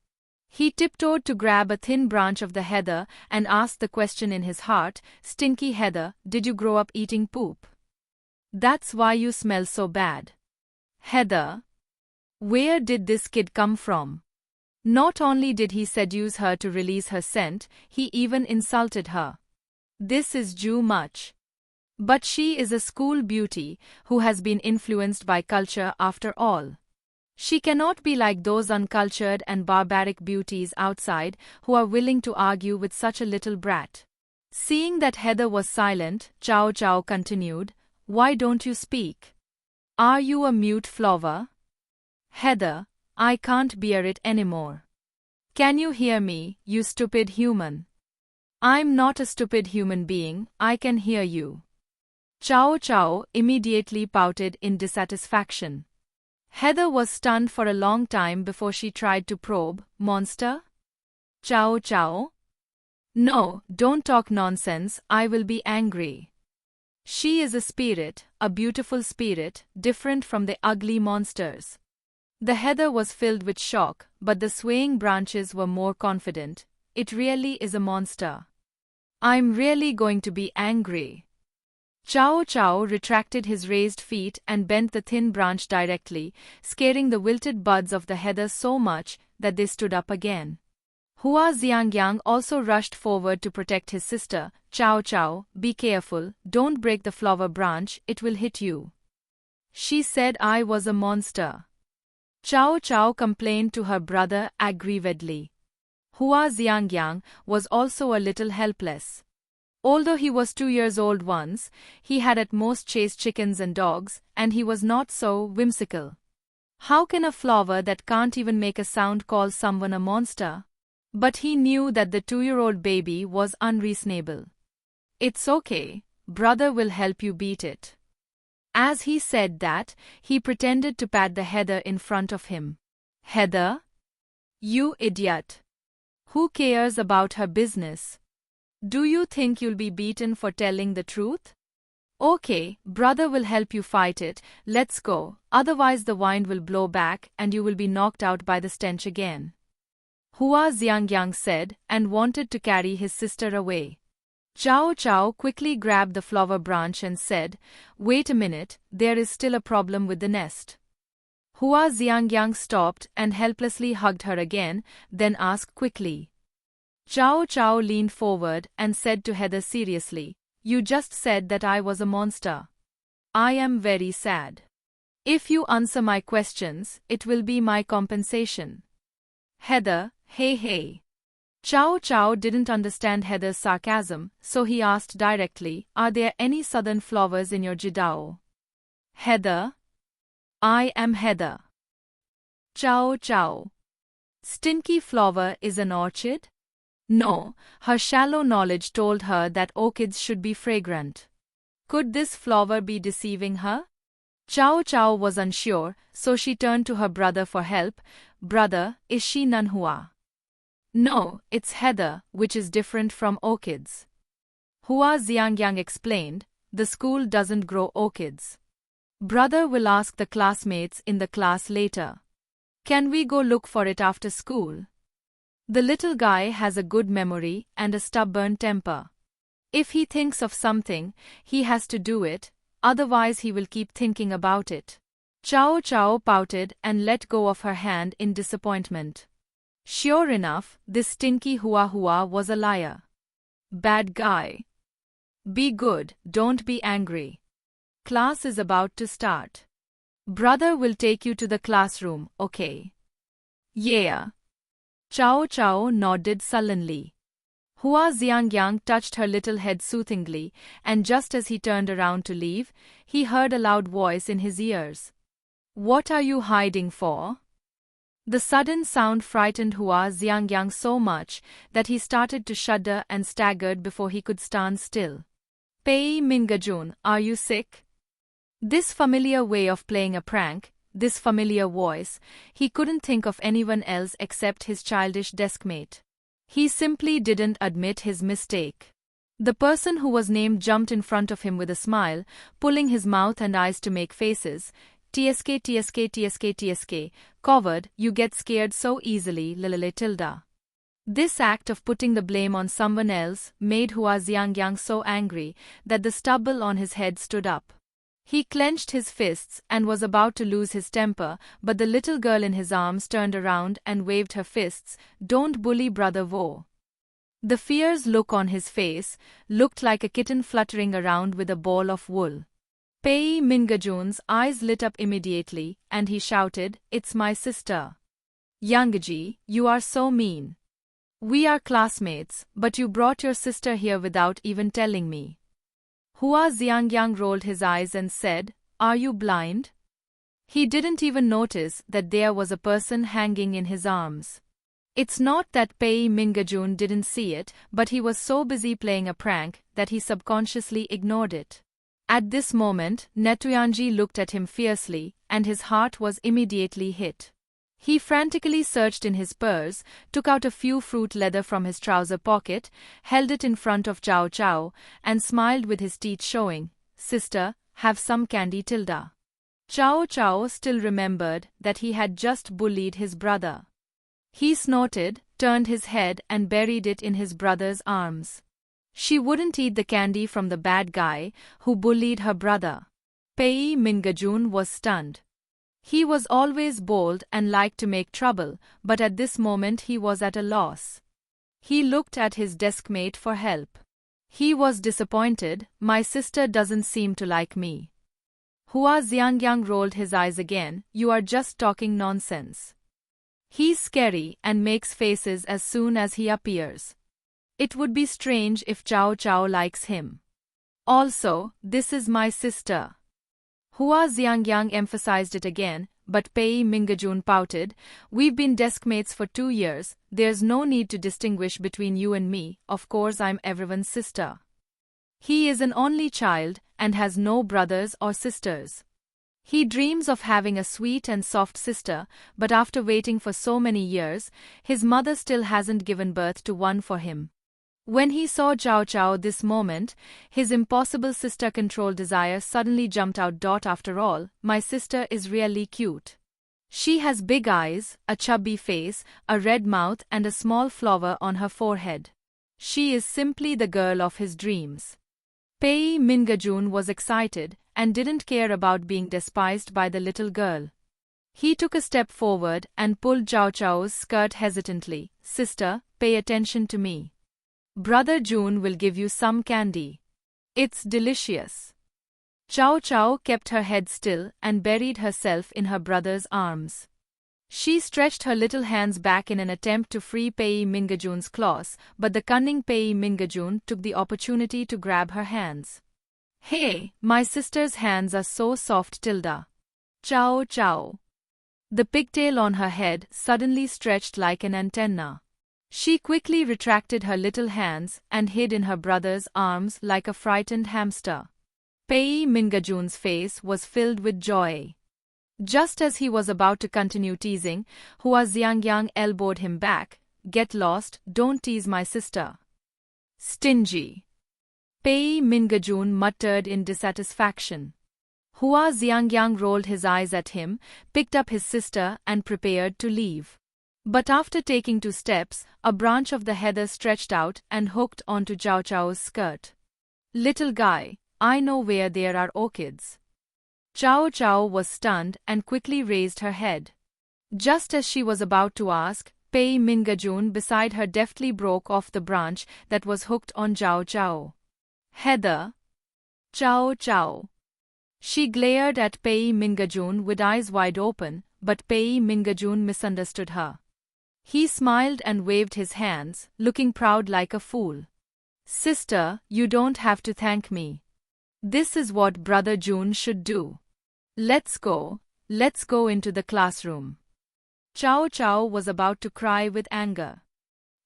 He tiptoed to grab a thin branch of the heather and asked the question in his heart, "Stinky heather, did you grow up eating poop? That's why you smell so bad." "Heather? Where did this kid come from?" Not only did he seduce her to release her scent, he even insulted her. This is too much. But she is a school beauty who has been influenced by culture after all. She cannot be like those uncultured and barbaric beauties outside who are willing to argue with such a little brat. Seeing that Heather was silent, Chao Chao continued, "Why don't you speak? Are you a mute flower? Heather, I can't bear it anymore. Can you hear me, you stupid human?" "I'm not a stupid human being, I can hear you." Chao Chao immediately pouted in dissatisfaction. Heather was stunned for a long time before she tried to probe. "Monster? Chao Chao? No, don't talk nonsense, I will be angry. She is a spirit, a beautiful spirit, different from the ugly monsters." The heather was filled with shock, but the swaying branches were more confident. "It really is a monster. I'm really going to be angry." Chao Chao retracted his raised feet and bent the thin branch directly, scaring the wilted buds of the heather so much that they stood up again. Hua Xiangyang also rushed forward to protect his sister. "Chao Chao, be careful, don't break the flower branch, it will hit you. She said I was a monster." Chao Chao complained to her brother aggrievedly. Hua Xiangyang was also a little helpless. Although he was 2 years old once, he had at most chased chickens and dogs, and he was not so whimsical. How can a flower that can't even make a sound call someone a monster? But he knew that the 2-year-old baby was unreasonable. "It's okay, brother will help you beat it." As he said that, he pretended to pat the heather in front of him. "Heather? You idiot. Who cares about her business? Do you think you'll be beaten for telling the truth? Okay, brother will help you fight it, let's go, otherwise the wind will blow back and you will be knocked out by the stench again." Hua Xiangyang said, and wanted to carry his sister away. Chao Chao quickly grabbed the flower branch and said, "Wait a minute, there is still a problem with the nest." Hua Xiangyang stopped and helplessly hugged her again, then asked quickly. Chao Chao leaned forward and said to Heather seriously, "You just said that I was a monster. I am very sad. If you answer my questions, it will be my compensation." "Heather, hey hey." Chao Chao didn't understand Heather's sarcasm, so he asked directly, "Are there any southern flowers in your jidao?" "Heather? I am Heather." "Chao Chao. Stinky flower is an orchid?" No, her shallow knowledge told her that orchids should be fragrant. Could this flower be deceiving her? Chao Chao was unsure, so she turned to her brother for help. "Brother, is she Nanhua?" "No, it's heather, which is different from orchids." Hua Xiangyang explained, "The school doesn't grow orchids. Brother will ask the classmates in the class later. Can we go look for it after school? The little guy has a good memory and a stubborn temper. If he thinks of something, he has to do it, otherwise he will keep thinking about it." Chao Chao pouted and let go of her hand in disappointment. Sure enough, this stinky Hua Hua was a liar. Bad guy. Be good, don't be angry. Class is about to start. Brother will take you to the classroom, okay? Yeah. Chao Chao nodded sullenly. Hua Xiangyang touched her little head soothingly, and just as he turned around to leave, he heard a loud voice in his ears. What are you hiding for? The sudden sound frightened Hua Xiangyang so much that he started to shudder and staggered before he could stand still. Pei Mingajun, are you sick? This familiar way of playing a prank, this familiar voice, he couldn't think of anyone else except his childish deskmate. He simply didn't admit his mistake. The person who was named jumped in front of him with a smile, pulling his mouth and eyes to make faces. TSK, TSK, TSK, TSK, coward, you get scared so easily, lilile tilda. This act of putting the blame on someone else made Hua Xiangyang so angry that the stubble on his head stood up. He clenched his fists and was about to lose his temper, but the little girl in his arms turned around and waved her fists. Don't bully brother Vo. The fierce look on his face looked like a kitten fluttering around with a ball of wool. Pei Mingajun's eyes lit up immediately, and he shouted, It's my sister. Yangji, you are so mean. We are classmates, but you brought your sister here without even telling me. Hua Xiangyang rolled his eyes and said, Are you blind? He didn't even notice that there was a person hanging in his arms. It's not that Pei Mingajun didn't see it, but he was so busy playing a prank that he subconsciously ignored it. At this moment, Netuyanji looked at him fiercely, and his heart was immediately hit. He frantically searched in his purse, took out a few fruit leather from his trouser pocket, held it in front of Chao Chao, and smiled with his teeth showing. Sister, have some candy tilda. Chao Chao still remembered that he had just bullied his brother. He snorted, turned his head and buried it in his brother's arms. She wouldn't eat the candy from the bad guy who bullied her brother. Pei Mingajun was stunned. He was always bold and liked to make trouble, but at this moment he was at a loss. He looked at his deskmate for help. He was disappointed. My sister doesn't seem to like me. Hua Xiangyang rolled his eyes again. You are just talking nonsense. He's scary and makes faces as soon as he appears. It would be strange if Chao Chao likes him. Also, this is my sister. Hua Xiangyang emphasized it again, but Pei Mingajun pouted. We've been deskmates for 2 years, there's no need to distinguish between you and me, of course I'm everyone's sister. He is an only child and has no brothers or sisters. He dreams of having a sweet and soft sister, but after waiting for so many years, his mother still hasn't given birth to one for him. When he saw Chao Chao this moment, his impossible sister-controlled desire suddenly jumped out. After all, my sister is really cute. She has big eyes, a chubby face, a red mouth and a small flower on her forehead. She is simply the girl of his dreams. Pei Mingajun was excited and didn't care about being despised by the little girl. He took a step forward and pulled Chao Chao's skirt hesitantly. Sister, pay attention to me. Brother June will give you some candy. It's delicious. Chao Chao kept her head still and buried herself in her brother's arms. She stretched her little hands back in an attempt to free Pei Mingajun's claws, but the cunning Pei Mingajun took the opportunity to grab her hands. Hey, my sister's hands are so soft tilda. Chao Chao. The pigtail on her head suddenly stretched like an antenna. She quickly retracted her little hands and hid in her brother's arms like a frightened hamster. Pei Mingajun's face was filled with joy. Just as he was about to continue teasing, Hua Xiangyang elbowed him back. Get lost, don't tease my sister. Stingy. Pei Mingajun muttered in dissatisfaction. Hua Xiangyang rolled his eyes at him, picked up his sister and prepared to leave. But after taking 2 steps, a branch of the heather stretched out and hooked onto Chao Chao's skirt. Little guy, I know where there are orchids. Chao Chao was stunned and quickly raised her head. Just as she was about to ask, Pei Mingajun beside her deftly broke off the branch that was hooked on Chao Chao. Heather. Chao Chao. She glared at Pei Mingajun with eyes wide open, but Pei Mingajun misunderstood her. He smiled and waved his hands, looking proud like a fool. Sister, you don't have to thank me. This is what Brother June should do. Let's go into the classroom. Chao Chao was about to cry with anger.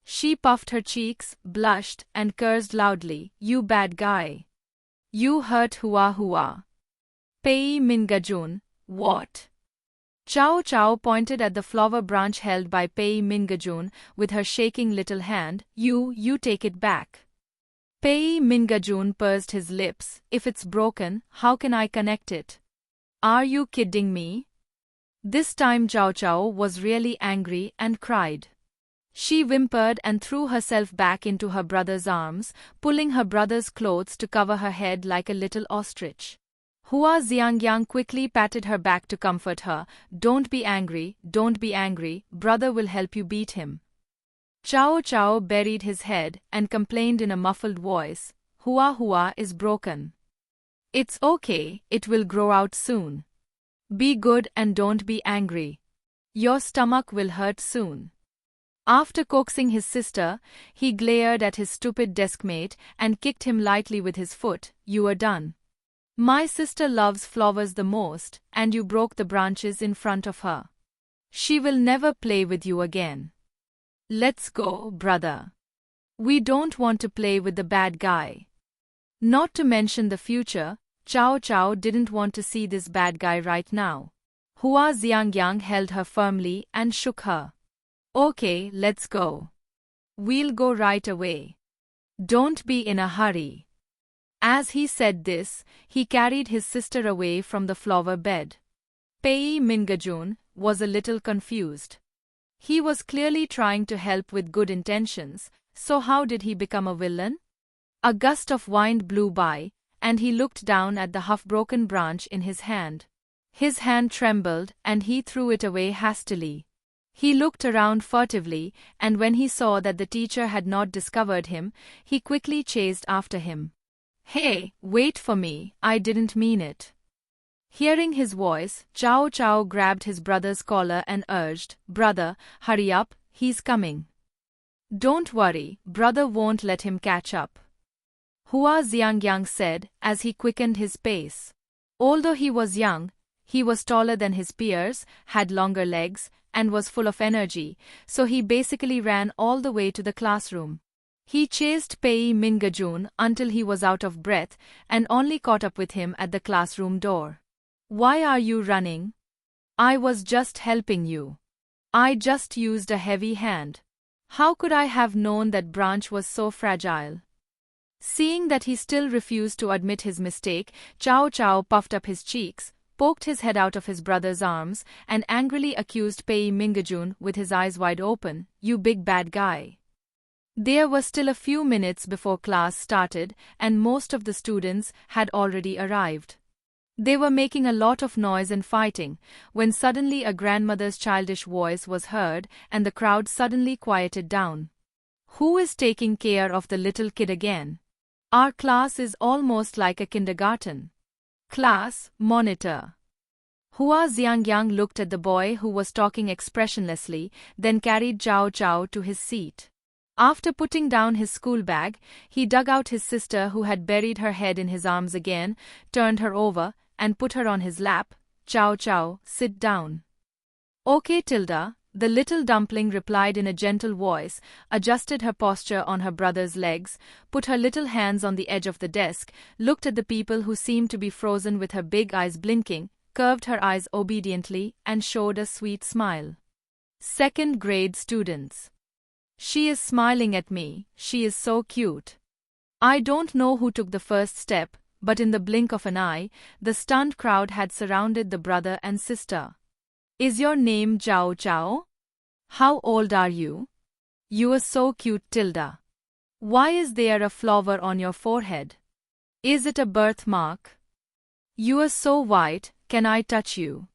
She puffed her cheeks, blushed, and cursed loudly, "You bad guy. You hurt Hua. Pei Mingajun, what?" Chao Chao pointed at the flower branch held by Pei Mingajun with her shaking little hand. You take it back." Pei Mingajun pursed his lips. "If it's broken, how can I connect it? Are you kidding me?" This time Chao Chao was really angry and cried. She whimpered and threw herself back into her brother's arms, pulling her brother's clothes to cover her head like a little ostrich. Hua Xiangyang quickly patted her back to comfort her. Don't be angry, brother will help you beat him." Chao Chao buried his head and complained in a muffled voice, Hua is broken. "It's okay, it will grow out soon. Be good and don't be angry. Your stomach will hurt soon." After coaxing his sister, he glared at his stupid deskmate and kicked him lightly with his foot. "You are done. My sister loves flowers the most, and you broke the branches in front of her. She will never play with you again. Let's go, brother. We don't want to play with the bad guy." Not to mention the future, Chao Chao didn't want to see this bad guy right now. Hua Xiangyang held her firmly and shook her. "Okay, let's go. We'll go right away. Don't be in a hurry." As he said this, he carried his sister away from the flower bed. Pei Mingajun was a little confused. He was clearly trying to help with good intentions, so how did he become a villain? A gust of wind blew by, and he looked down at the half-broken branch in his hand. His hand trembled, and he threw it away hastily. He looked around furtively, and when he saw that the teacher had not discovered him, he quickly chased after him. "Hey, wait for me, I didn't mean it." Hearing his voice, Chao Chao grabbed his brother's collar and urged, "Brother, hurry up, he's coming." "Don't worry, brother won't let him catch up," Hua Xiangyang said as he quickened his pace. Although he was young, he was taller than his peers, had longer legs, and was full of energy, so he basically ran all the way to the classroom. He chased Pei Mingajun until he was out of breath and only caught up with him at the classroom door. "Why are you running?" "I was just helping you. I just used a heavy hand. How could I have known that branch was so fragile?" Seeing that he still refused to admit his mistake, Chao Chao puffed up his cheeks, poked his head out of his brother's arms, and angrily accused Pei Mingajun with his eyes wide open, "You big bad guy." There were still a few minutes before class started, and most of the students had already arrived. They were making a lot of noise and fighting, when suddenly a grandmother's childish voice was heard and the crowd suddenly quieted down. "Who is taking care of the little kid again? Our class is almost like a kindergarten." "Class, monitor." Hua Xiangyang looked at the boy who was talking expressionlessly, then carried Chao Chao to his seat. After putting down his school bag, he dug out his sister who had buried her head in his arms again, turned her over, and put her on his lap. "Chao Chao, sit down." "Okay, Tilda," the little dumpling replied in a gentle voice, adjusted her posture on her brother's legs, put her little hands on the edge of the desk, looked at the people who seemed to be frozen with her big eyes blinking, curved her eyes obediently, and showed a sweet smile. "Second grade students. She is smiling at me, she is so cute." I don't know who took the first step, but in the blink of an eye, the stunned crowd had surrounded the brother and sister. "Is your name Chao Chao? How old are you? You are so cute, Tilda. Why is there a flower on your forehead? Is it a birthmark? You are so white, can I touch you?"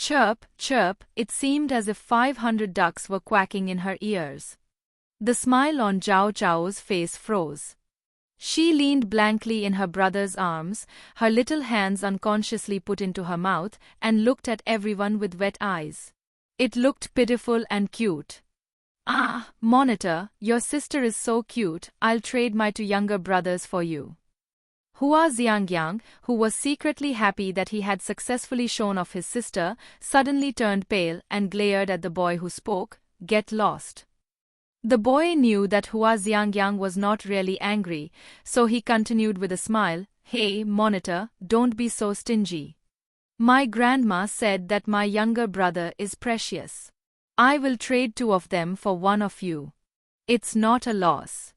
Chirp, chirp, it seemed as if 500 ducks were quacking in her ears. The smile on Chao Chao's face froze. She leaned blankly in her brother's arms, her little hands unconsciously put into her mouth, and looked at everyone with wet eyes. It looked pitiful and cute. Ah, Monitor, your sister is so cute, I'll trade my two younger brothers for you. Huasheng, who was secretly happy that he had successfully shown off his sister, suddenly turned pale and glared at the boy who spoke. Get lost. The boy knew that Huasheng was not really angry, so he continued with a smile, Hey, Monitor, don't be so stingy. My grandma said that my younger brother is precious. I will trade two of them for one of you. It's not a loss.